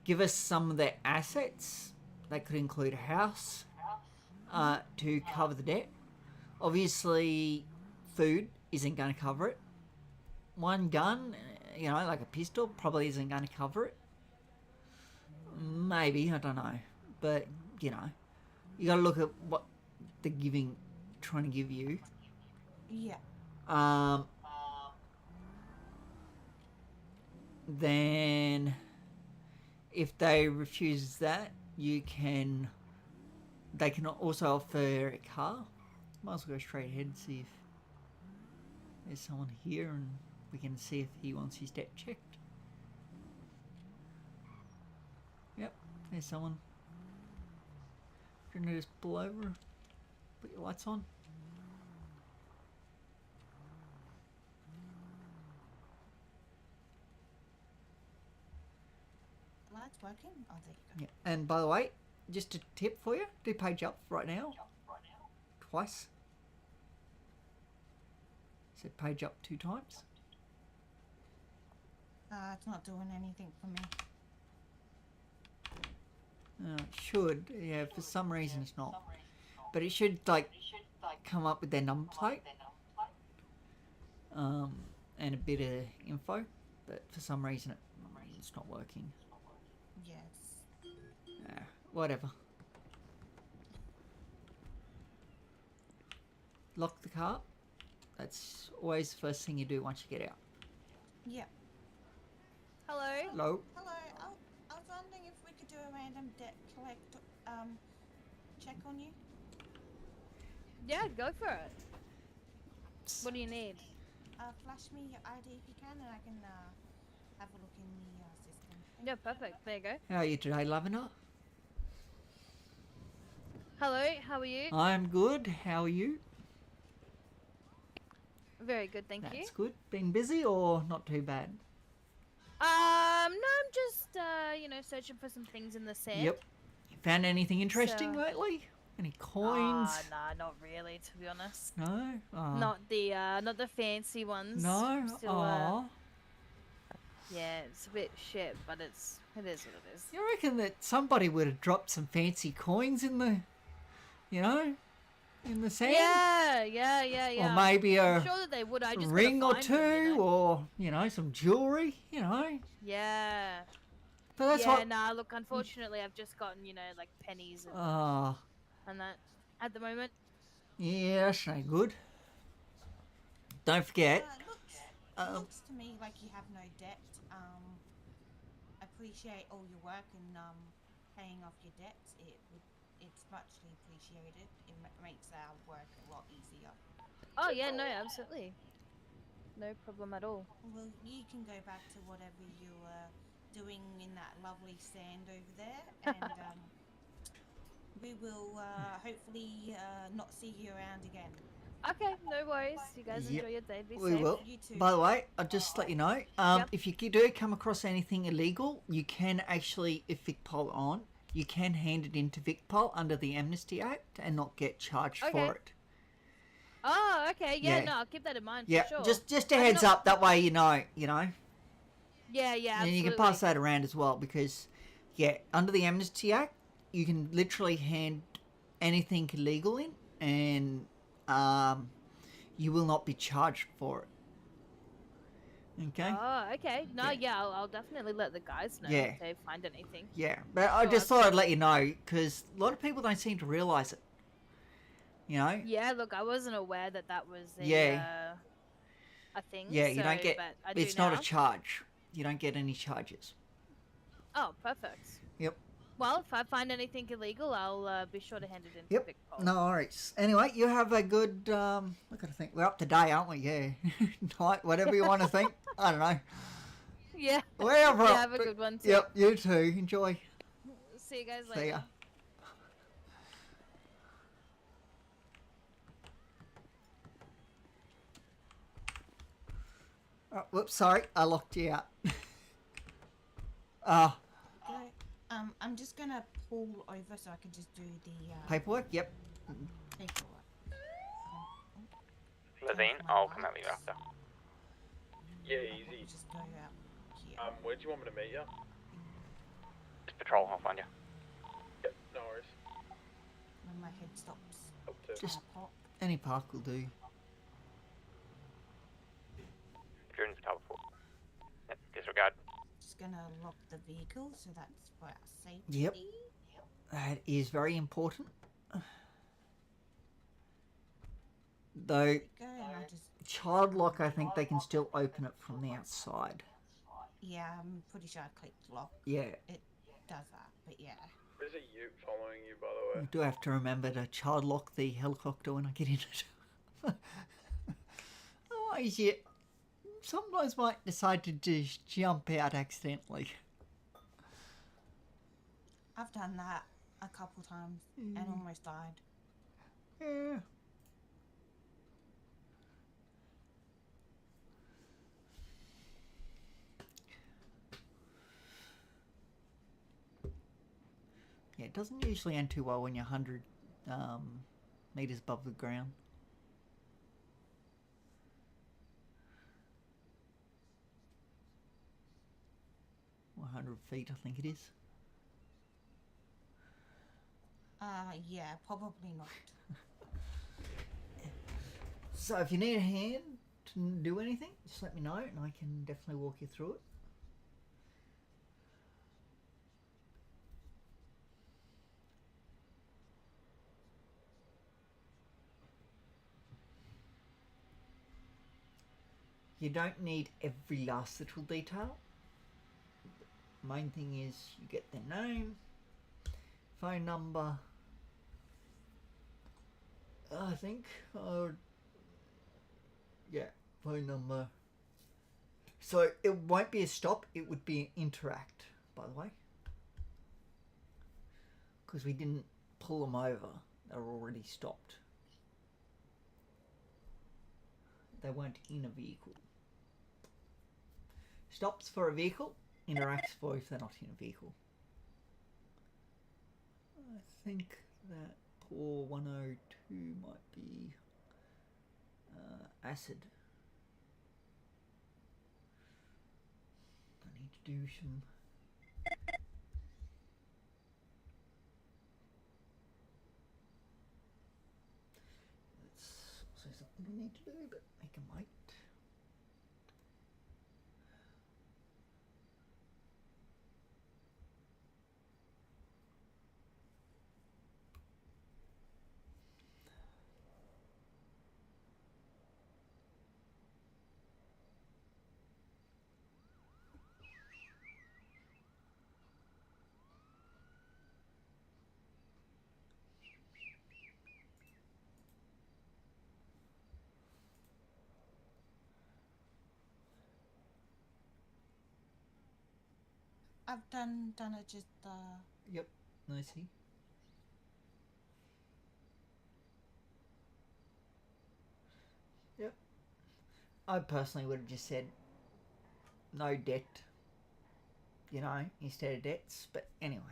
give us some of their assets. They could include a house to cover the debt. Obviously, food isn't going to cover it. One gun, you know, like a pistol, probably isn't going to cover it. Maybe, I don't know. But, you know, you got to look at what they're trying to give you. Yeah. Then, if they refuse that, they can also offer a car. Might as well go straight ahead and see if there's someone here and we can see if he wants his debt checked. Yep, there's someone. You're gonna just pull over, put your lights on. Lights working? Oh, there you go. Yeah. And by the way, just a tip for you, do page up right now. Twice. Said page up 2 times. It's not doing anything for me. It should, yeah, for some reason it's not. But it should, like, come up with their number plate. And a bit of info. But for some reason it's not working. Yes. Whatever. Lock the car. That's always the first thing you do once you get out. Yeah. Hello. Hello. Hello. I was wondering if we could do a random debt check on you. Yeah, go for it. What do you need? Flash me your ID if you can, and I can have a look in the system. Yeah, perfect. There you go. How are you today, Lavender? Hello, how are you? I'm good. How are you? Very good, thank you. That's good. Been busy or not too bad? No, I'm just, searching for some things in the sand. Yep. You found anything interesting lately? Any coins? Nah, not really, to be honest. No? Oh. Not the fancy ones. No? Still, yeah, it's a bit shit, but it is what it is. You reckon that somebody would have dropped some fancy coins in the, in the sand? Yeah. Or maybe I'm sure that they would. I just ring or gotta two, find them, or, some jewellery, Yeah. But that's what... nah, look, unfortunately, I've just gotten, like pennies and that at the moment. Yeah, that's no good. Don't forget... Looks to me like you have no debt. Appreciate all your work and paying off your debts. It's muchly appreciated. It makes our work a lot easier. Oh yeah, no, absolutely, no problem at all. Well, you can go back to whatever you were doing in that lovely sand over there, and we will hopefully not see you around again. Okay, no worries. You guys enjoy your day. Be We safe. will. You too. By the way, I'll just let you know, if you do come across anything illegal, you can actually, if VicPol on, you can hand it into VicPol under the Amnesty Act and not get charged for it. Oh, okay. Yeah, no, I'll keep that in mind for sure. Just a heads up, that way you know. Yeah, absolutely. And you can pass that around as well, because, under the Amnesty Act, you can literally hand anything illegal in, and you will not be charged for it. Okay. Oh, okay. No, Yeah. yeah, I'll definitely let the guys know Yeah. if they find anything. Yeah, but I Sure, just thought I'd let absolutely. you know because a lot of people don't seem to realise it. You know? Yeah, look, I wasn't aware that that was Yeah. a thing. Yeah, you So, don't get. but I do It's not a now. charge. You don't get any charges. Oh, perfect. Yep. Well, if I find anything illegal, I'll be sure to hand it in to Yep. Vic Paul. No worries. Anyway, you have a good. I gotta think. We're up to date, aren't we? Yeah. Night, whatever you want to think. I don't know. Yeah. Wherever. Yeah, have a good one too. Yep. You too. Enjoy. See you guys See later. ya. Oh, whoops. Sorry, I locked you out. Go. I'm just gonna pull over so I can just do the Paperwork. Yep. paperwork. Levine, I'll come out with you after. Yeah, easy. Just go out here. Where do you want me to meet you? Just patrol, I'll find you. Yep, no worries. When my head stops. Up to. Just Pop. any park will do. If you're in the tower fort. Yep, disregard. Just gonna lock the vehicle so that's for our safety. Yep. That is very important. Though Go and I just. child lock, I think they can still open it from the outside. Yeah, I'm pretty sure I clicked lock. Yeah. It does that, but yeah. There's a ute following you, by the You way. do have to remember to child lock the helicopter when I get in it. Otherwise, you sometimes might decide to just jump out accidentally. I've done that a couple times and almost died. Yeah. Yeah, it doesn't usually end too well when you're 100 meters above the ground. 100 feet, I think it is. Yeah, probably not. So if you need a hand to do anything, just let me know and I can definitely walk you through it. You don't need every last little detail. Main thing is you get their name, phone number, I think, or yeah, phone number. So it won't be a stop, it would be an interact, by the way. Because we didn't pull them over, they were already stopped. They weren't in a vehicle. Stops for a vehicle, interacts for if they're not in a vehicle. I think that poor 102 might be acid. I need to do some. That's also something we need to do, but I can wait. I've done it just Yep, I see. Yep. I personally would have just said no debt, you know, instead of debts, but anyway,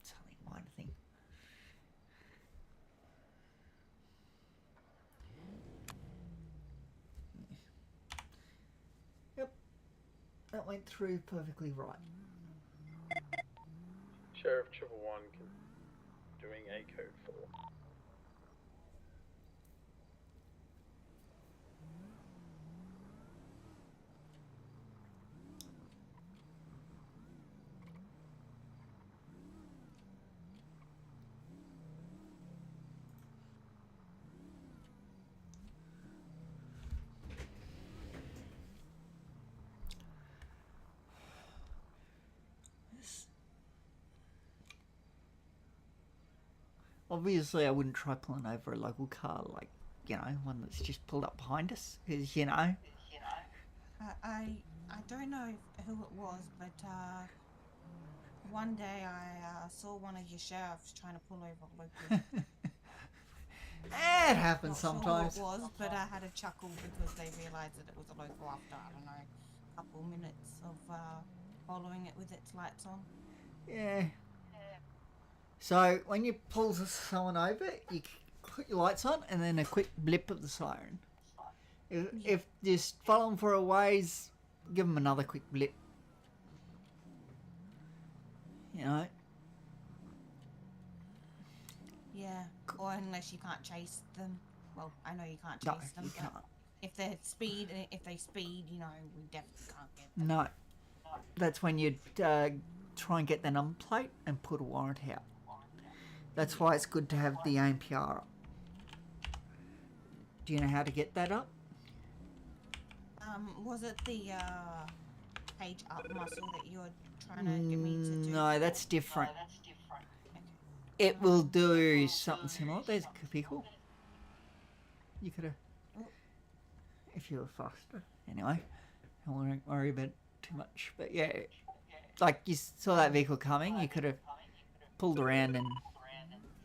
it's only a minor thing. Yep, that went through perfectly right. Sheriff 111 doing a code 4. obviously I wouldn't try pulling over a local car, like, you know, one that's just pulled up behind us, because, you know. I don't know who it was, but one day I saw one of your sheriffs trying to pull over a local. It happens sometimes. Sure who it was, but I had a chuckle because they realised that it was a local after, I don't know, a couple minutes of following it with its lights on. Yeah. So when you pull someone over, you put your lights on and then a quick blip of the siren. If you follow them for a ways, give them another quick blip. You know? Yeah, or unless you can't chase them. Well, I know you can't No, chase them, you but can't. if they speed, you know, we definitely can't get them. No. That's when you'd try and get the number plate and put a warrant out. That's why it's good to have the ANPR up. Do you know how to get that up? Was it the page up muscle that you're trying to get me to do? No, that's different. Okay. It will do something similar. There's a vehicle. You could have, if you were faster. Anyway, I won't worry about it too much. But yeah, like you saw that vehicle coming, you could have pulled around and...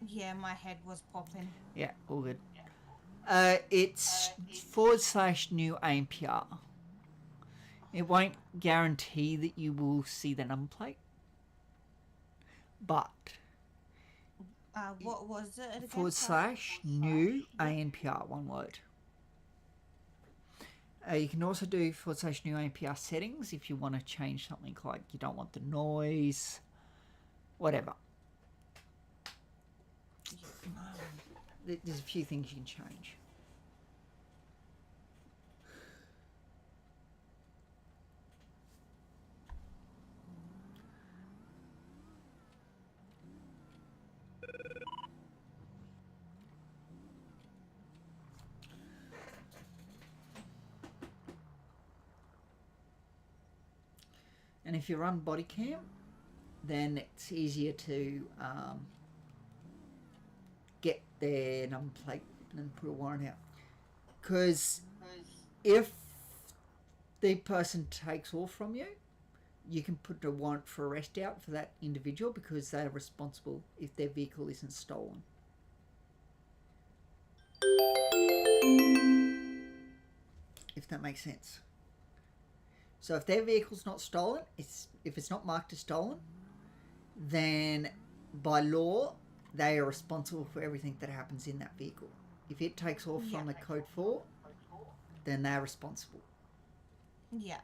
Yeah, my head was popping. Yeah, all good. It's / new ANPR. It won't guarantee that you will see the number plate, but What was it again? / new ANPR, one word. You can also do / new ANPR settings if you want to change something like you don't want the noise, whatever. There's a few things you can change. And if you run body cam, then it's easier to get their number plate and put a warrant out. Because if the person takes off from you, you can put a warrant for arrest out for that individual because they are responsible if their vehicle isn't stolen. If that makes sense. So if their vehicle's not stolen, if it's not marked as stolen, then by law, they are responsible for everything that happens in that vehicle. If it takes off from the code 4, then they're responsible. Yeah,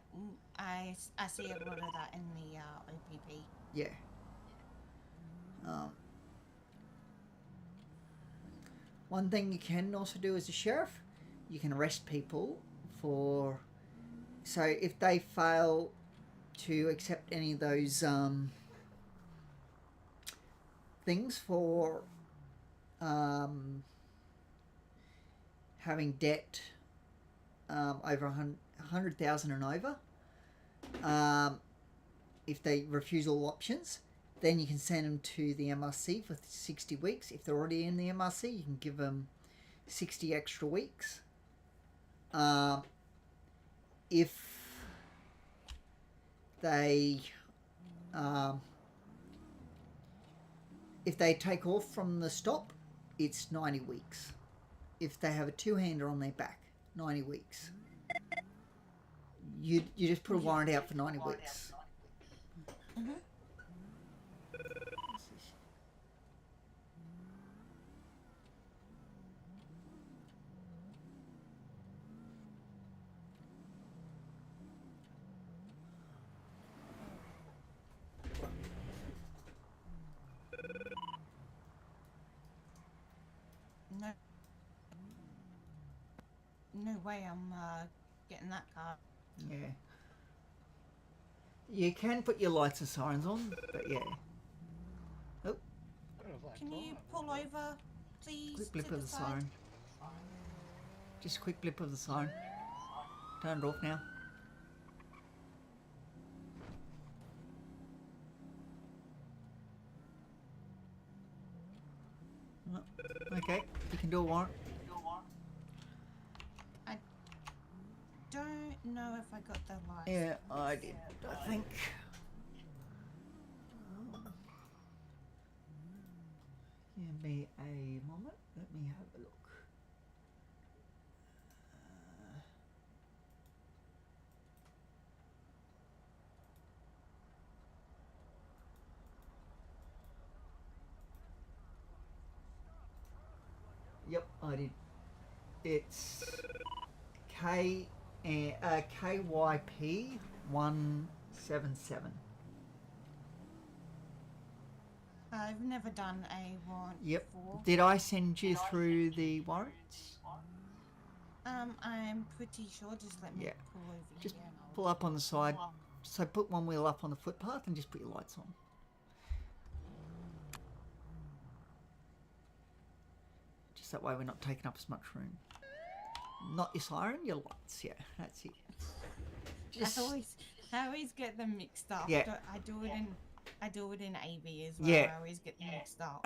I see a lot of that in the OPP. Yeah. One thing you can also do as a sheriff, you can arrest people for... So if they fail to accept any of those things for having debt over 100,000 and over, if they refuse all options, then you can send them to the MRC for 60 weeks. If they're already in the MRC, you can give them 60 extra weeks. If they take off from the stop, it's 90 weeks. If they have a two-hander on their back, 90 weeks. You just put a warrant out for 90 weeks. Mm-hmm. No way I'm getting that car. Yeah. You can put your lights and sirens on, but yeah. Oh. Can you pull over, please? Quick blip to of the side? siren. Just a quick blip of the siren. Turn it off now. You can do a warrant. I don't know if I got the license. Yeah, I did. I think. Give me a moment. Let me have a look. Yep, I did. It's KYP 177. I've never done a warrant Yep. before. Did I send you through the warrants? I'm pretty sure. Just let me Yeah. pull over Just here and I'll... pull up on the side. So put one wheel up on the footpath and just put your lights on. Just that way we're not taking up as much room. Not your siren, your lights. Yeah, that's it. Just, I always get them mixed up. Yeah. I do it in AV as well. Yeah. I always get them mixed up.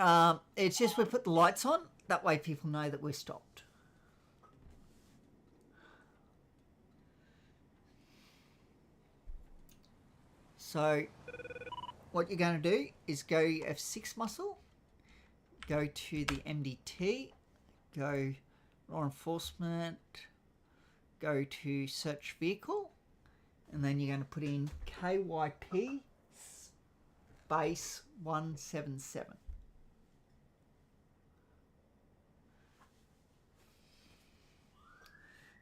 It's just we put the lights on. That way people know that we're stopped. So what you're going to do is go F6 muscle, go to the MDT, go law enforcement, go to search vehicle, and then you're going to put in KYP space 177.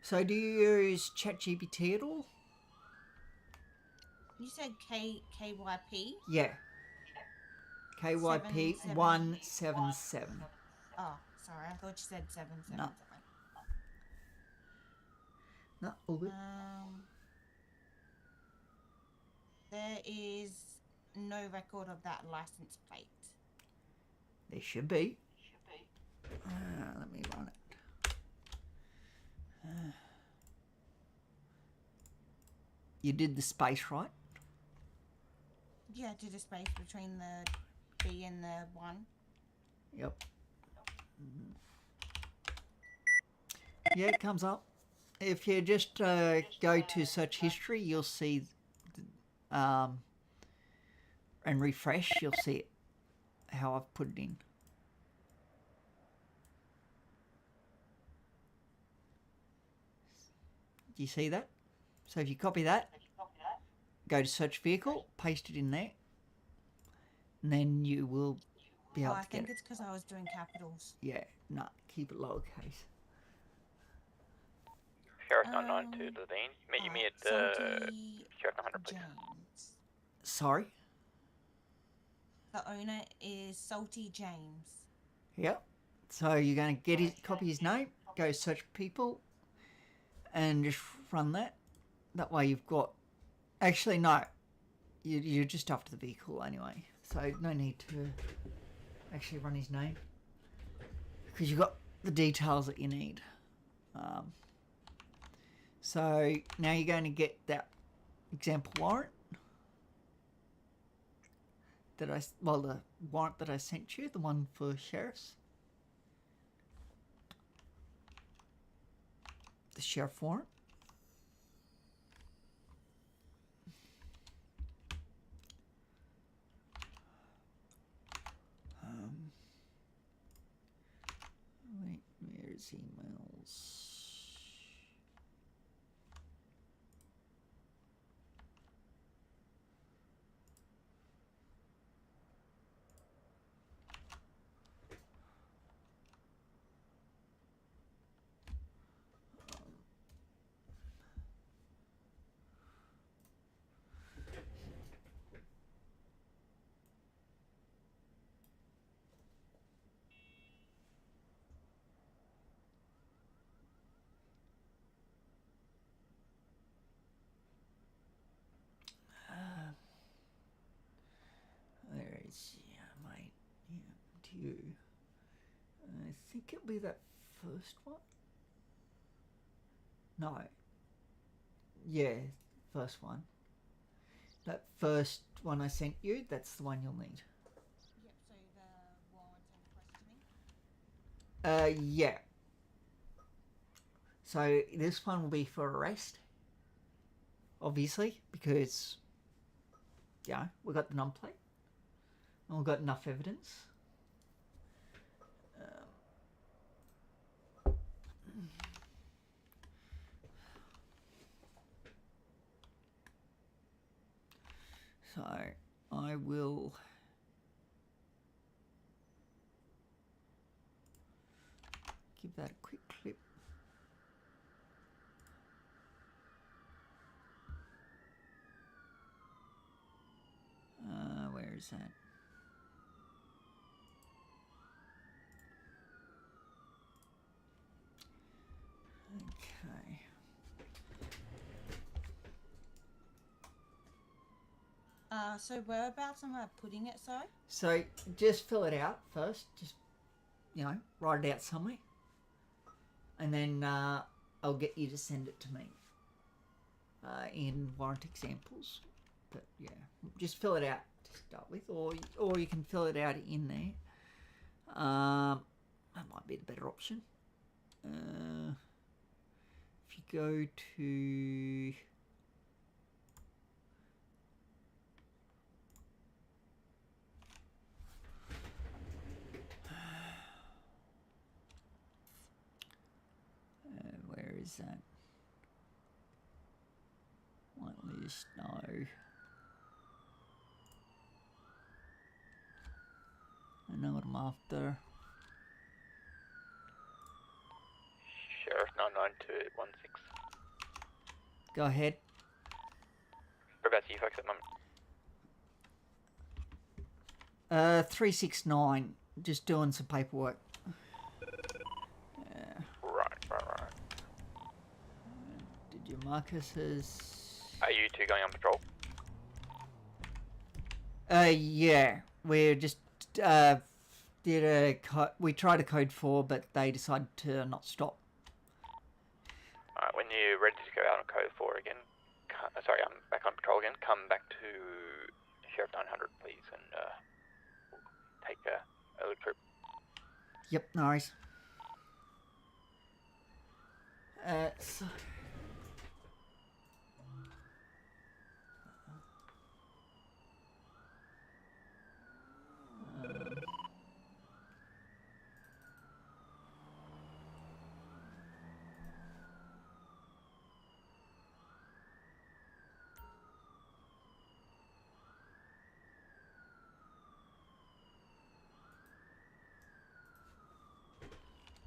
So do you use ChatGPT at all? You said KYP? Yeah. KYP 177. Oh, sorry. I thought you said 777. No. No, all good. There is no record of that license plate. There should be. Let me run it. You did the space, right? Yeah, I did a space between the B and the 1. Yep. Yeah, it comes up. If you just go to search history, you'll see, and refresh, you'll see it, how I've put it in. Do you see that? So if you copy that, go to search vehicle, paste it in there, and then you will be able to I get think it. it's because I was doing capitals. Yeah, no, keep it lowercase. Sheriff 992 to the meet me at Sheriff 100, please. James. Sorry? The owner is Salty James. Yep. So you're going to get his, copy his name, go search people, and just run that. That way you've got... Actually, no. You're just after the vehicle anyway. So no need to actually run his name. Because you've got the details that you need. So now you're going to get that example warrant. The warrant that I sent you, the one for sheriffs. The sheriff warrant. Wait, where's emails? Where is mate? Yeah, to you. I think it'll be that first one. No. Yeah, first one. That first one I sent you, that's the one you'll need. Yep, so the warrant and questioning. Yeah. So this one will be for arrest, obviously, because, yeah, we've got the number plate and we've got enough evidence. So I will give that a quick clip. Where is that? Okay. So whereabouts am I putting it, sorry? So just fill it out first. Just, you know, write it out somewhere. And then I'll get you to send it to me in warrant examples. But yeah, just fill it out to start with, or you can fill it out in there. That might be the better option. If you go to where is that? Whitelist, no. I know what I'm after. Sheriff 99216. Go ahead. Whereabouts are you folks at the moment? 369. Just doing some paperwork. Right. Did you mark us as... Are you two going on patrol? Yeah. We're just, we tried a code 4, but they decided to not stop. Alright, when you're ready to go out on code 4 again, I'm back on patrol again, come back to Sheriff 900, please, and we'll take a little trip. Yep, no worries. So...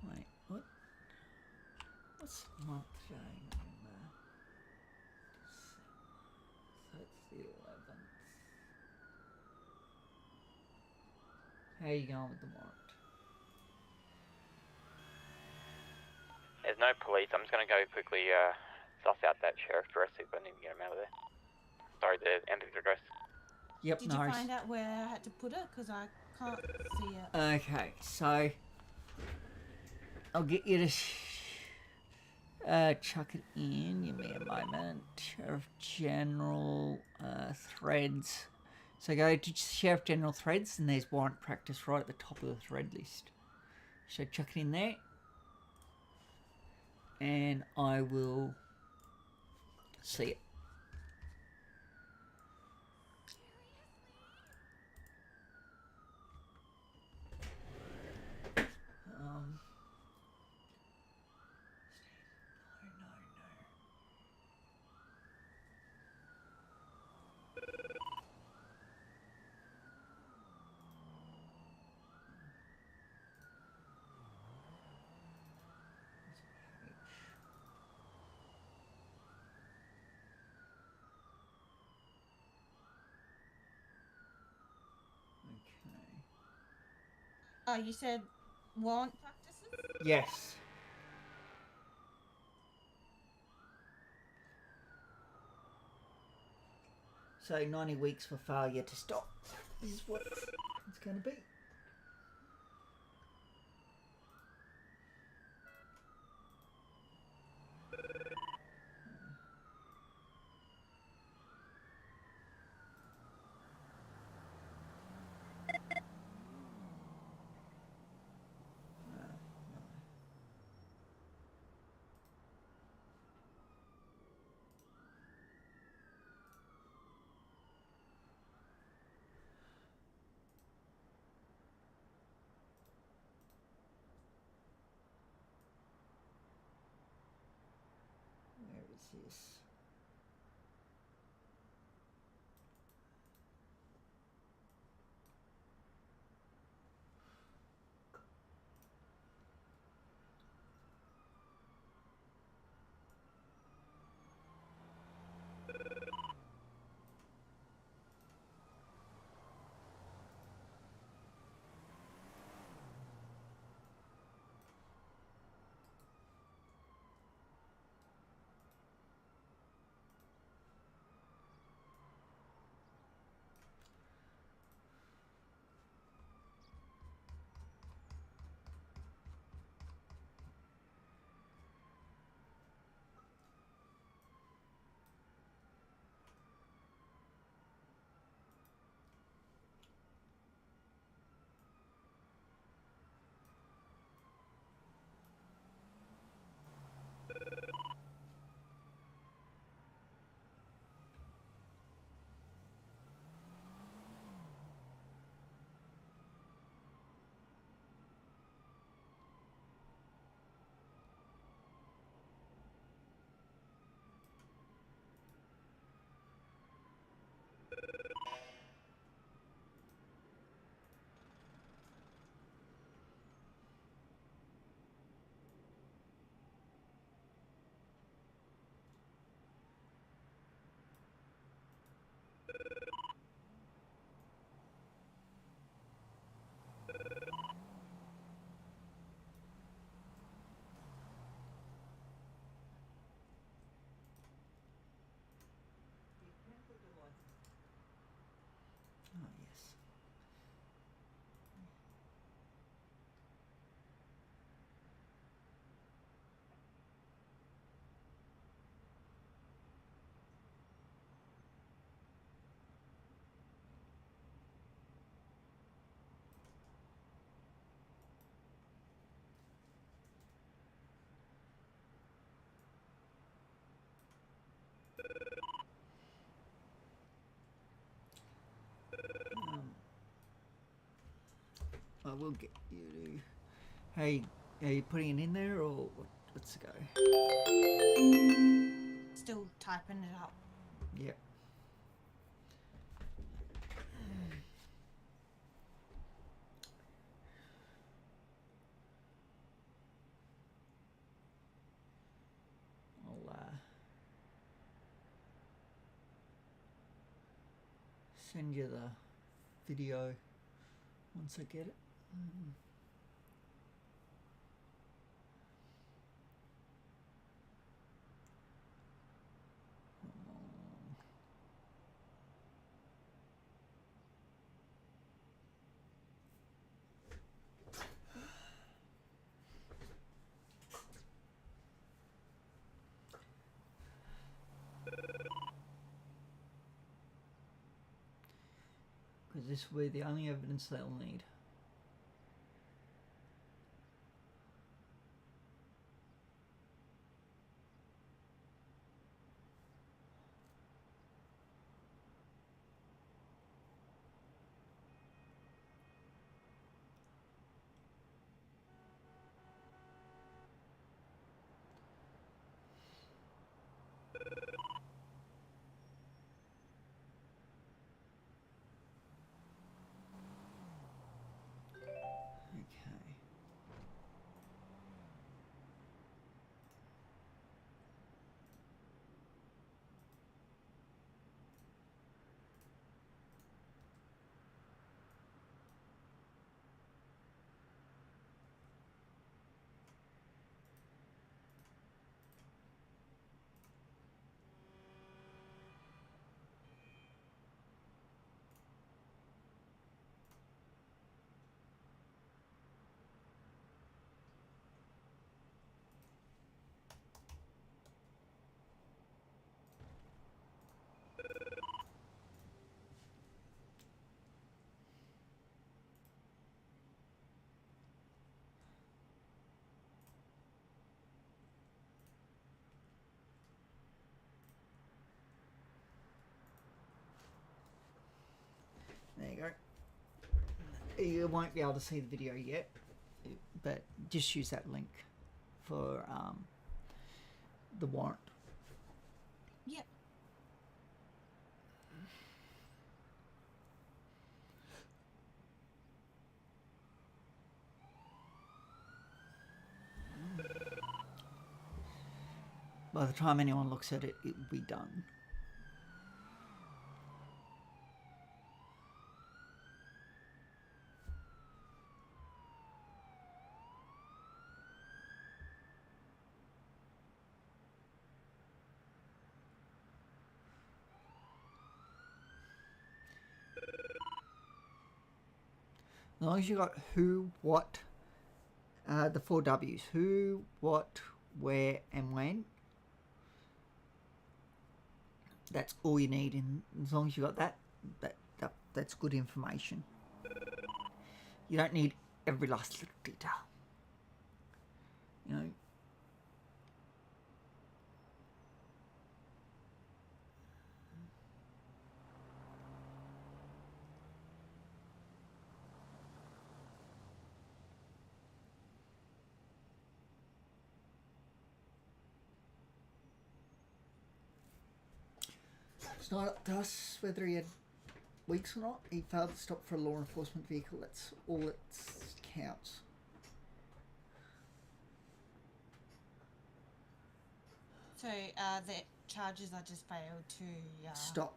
Wait, what? What's the month today? November, December. So it's the 11th. How are you going with the warrant? There's no police, I'm just going to go quickly suss out that sheriff's address if I need to get him out of there. Sorry, the empty address. Yep, Did no you worries. find out where I had to put it? Because I can't see it. Okay, so I'll get you to chuck it in. Give me a moment. Sheriff General threads. So go to Sheriff General threads, and there's warrant practice right at the top of the thread list. So chuck it in there, and I will see it. Oh, you said warrant practices? Yes. So 90 weeks for failure to stop is what it's going to be. this? Oh, yes. I will get you to. Hey, are you putting it in there or let's go? Still typing it up. Yep. I'll send you the video once I get it. Because this will be the only evidence they'll need. Okay. There you go. You won't be able to see the video yet, but just use that link for the warrant. Yep. By the time anyone looks at it, it'll be done. As long as you got who, what, the 4 W's, who, what, where, and when. That's all you need, and as long as you got that's good information. You don't need every last little detail. You know. It's not up to us whether he had weeks or not. He failed to stop for a law enforcement vehicle. That's all that counts. So the charges are just failed to Stop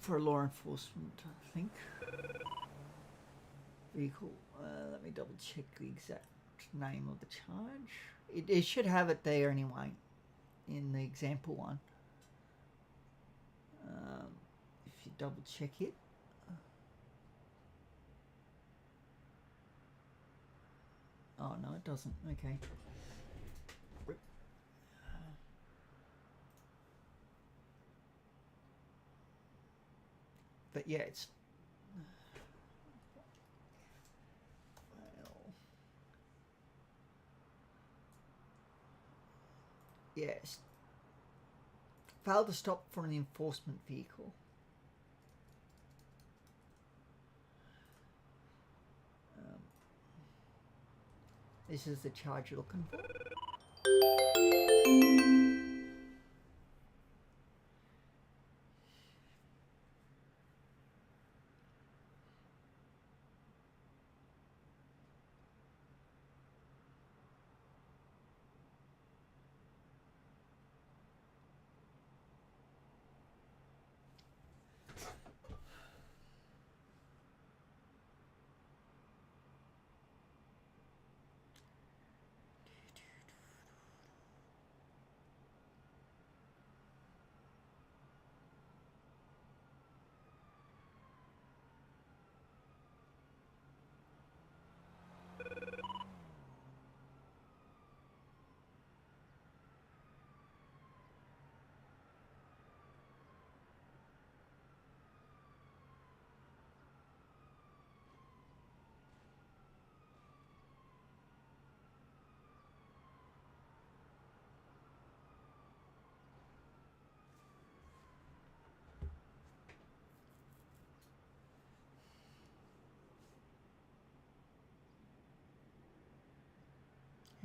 for a law enforcement, I think. Vehicle. Let me double check the exact name of the charge. It should have it there anyway, in the example one. If you double check it. Oh no, it doesn't. Okay. But yeah, it's yes. Failed to stop for an enforcement vehicle. This is the charge you're looking for.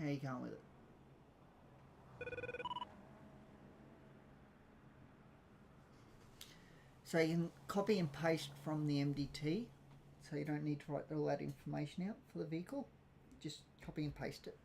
How you going with it? So you can copy and paste from the MDT, so you don't need to write all that information out for the vehicle. Just copy and paste it.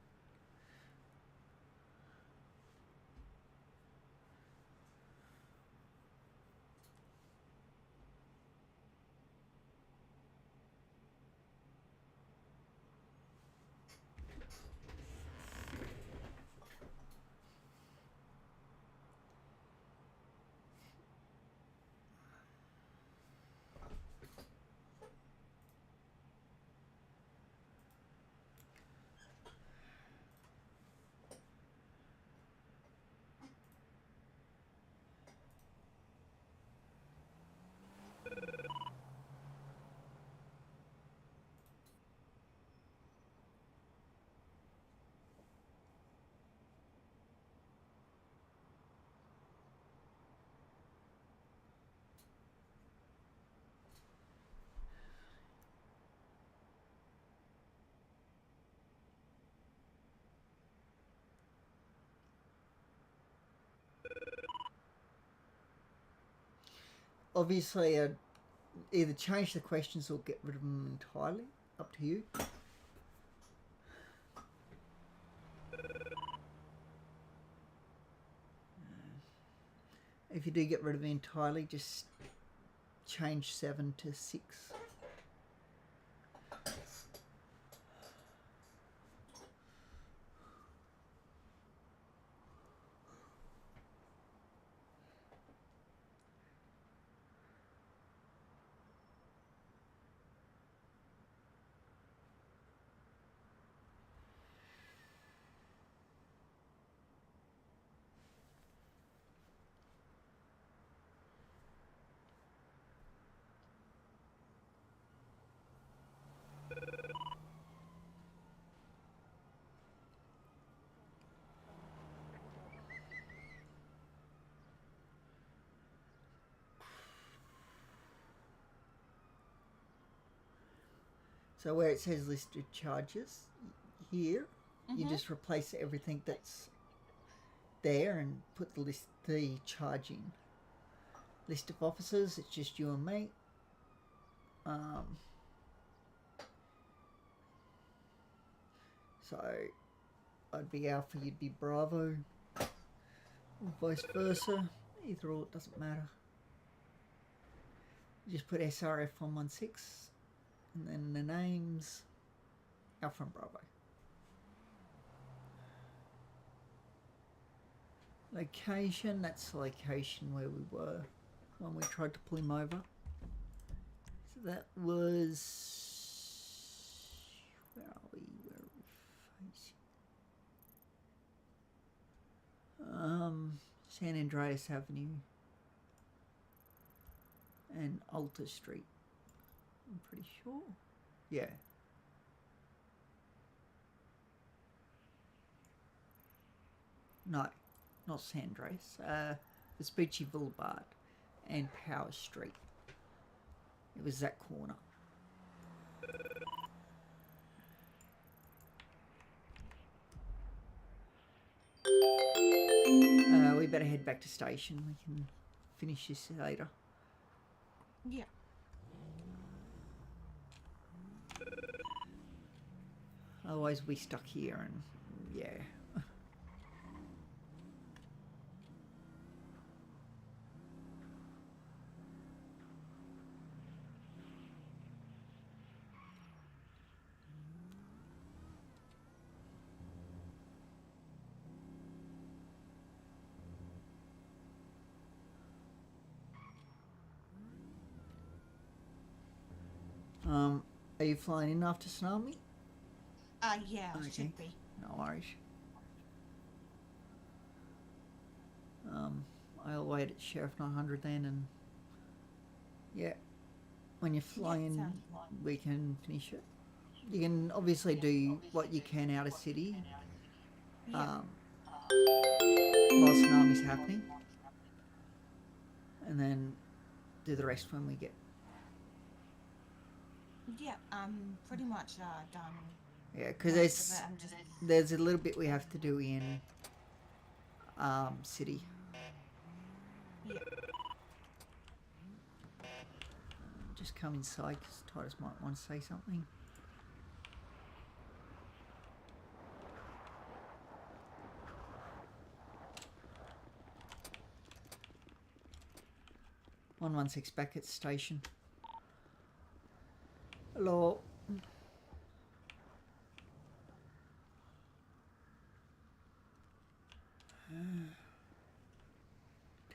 obviously I'd either change the questions or get rid of them entirely. Up to you. If you do get rid of it entirely, just change 7 to 6. So where it says listed charges here, you just replace everything that's there and put the charge in. List of officers, it's just you and me. So I'd be Alpha, you'd be Bravo, or vice versa. Either or, it doesn't matter. You just put SRF 116 and then the names Alpha and Bravo. Location, that's the location where we were when we tried to pull him over. So that was, where are we facing? San Andreas Avenue and Alta Street, I'm pretty sure. Yeah. No, not San Andreas. Vespucci Boulevard and Power Street. It was that corner. We better head back to station. We can finish this later. Yeah. Otherwise we'll be stuck here and yeah. Are you flying in after tsunami? Yeah, Okay. should be. No worries. I'll wait at Sheriff 900 then, and yeah, when you fly in, sounds like. we can finish it. You can obviously do what you can out of city Yeah. while tsunami's happening, and then do the rest when we get. Yeah, I'm pretty much done. Yeah, because Most of it, I'm just there's a little bit we have to do in city. yeah. Just come inside because Titus might want to say something. "116 back at station." Hello.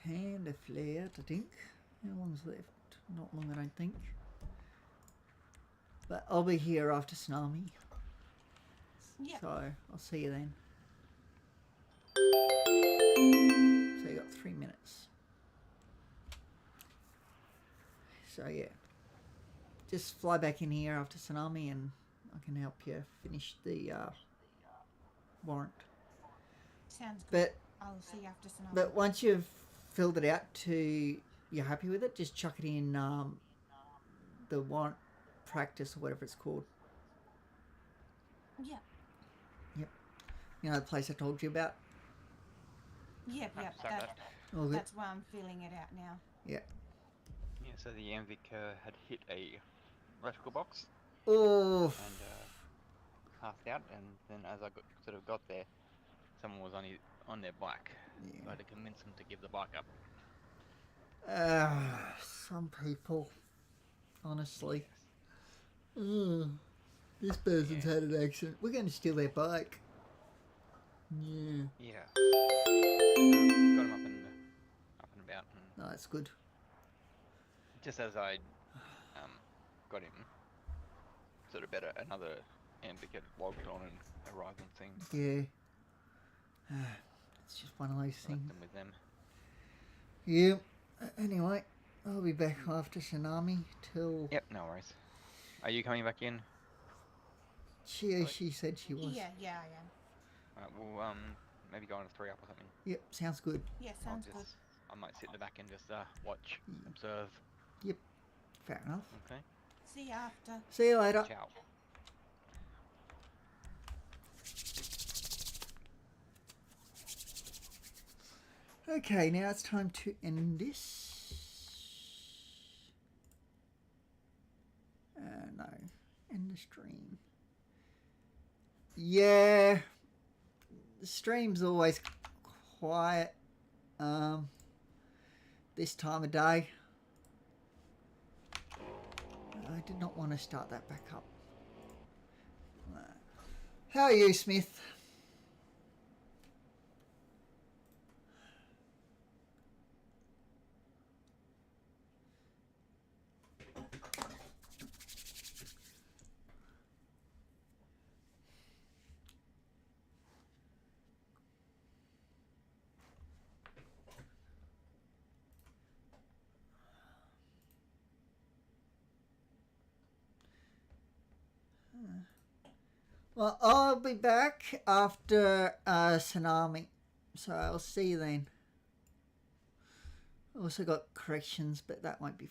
Tan the flare, I think. How long's left? Not long, I don't think. But I'll be here after tsunami. Yep. So I'll see you then. So you got 3 minutes. So yeah. Just fly back in here after tsunami and I can help you finish the warrant. Sounds good. But I'll see you after tsunami. But once you've filled it out to you're happy with it, just chuck it in the warrant practice or whatever it's called. Yeah. Yep. You know the place I told you about? Yep. Sorry about that. All good? That's why I'm filling it out now. Yeah. so the MVIC had hit a electrical box Oh. and passed out, and then as I got there, someone was on their bike. Yeah. So I had to convince them to give the bike up. Some people, honestly. Yes. This person's had an accident. We're going to steal their bike. Yeah. Yeah. Got him up and about. And No, that's good. just as I got him, sort of better, another MVIC had logged on and arrived on scene. Yeah. It's just one of those Left things. them with them. Yeah. Anyway, I'll be back after tsunami till... Yep, no worries. Are you coming back in? She said she was. Yeah, I am. Alright, we'll maybe go on a 3-up or something. Yep, sounds good. Yeah, sounds good. I might sit in the back and just watch, observe. Yep, fair enough. Okay. See you after. See you later. Ciao. Okay, now it's time to end this. No, end the stream. Yeah, the stream's always quiet this time of day. I did not want to start that back up. How are you, Smith? Well, I'll be back after tsunami, so I'll see you then. Also got corrections, but that won't be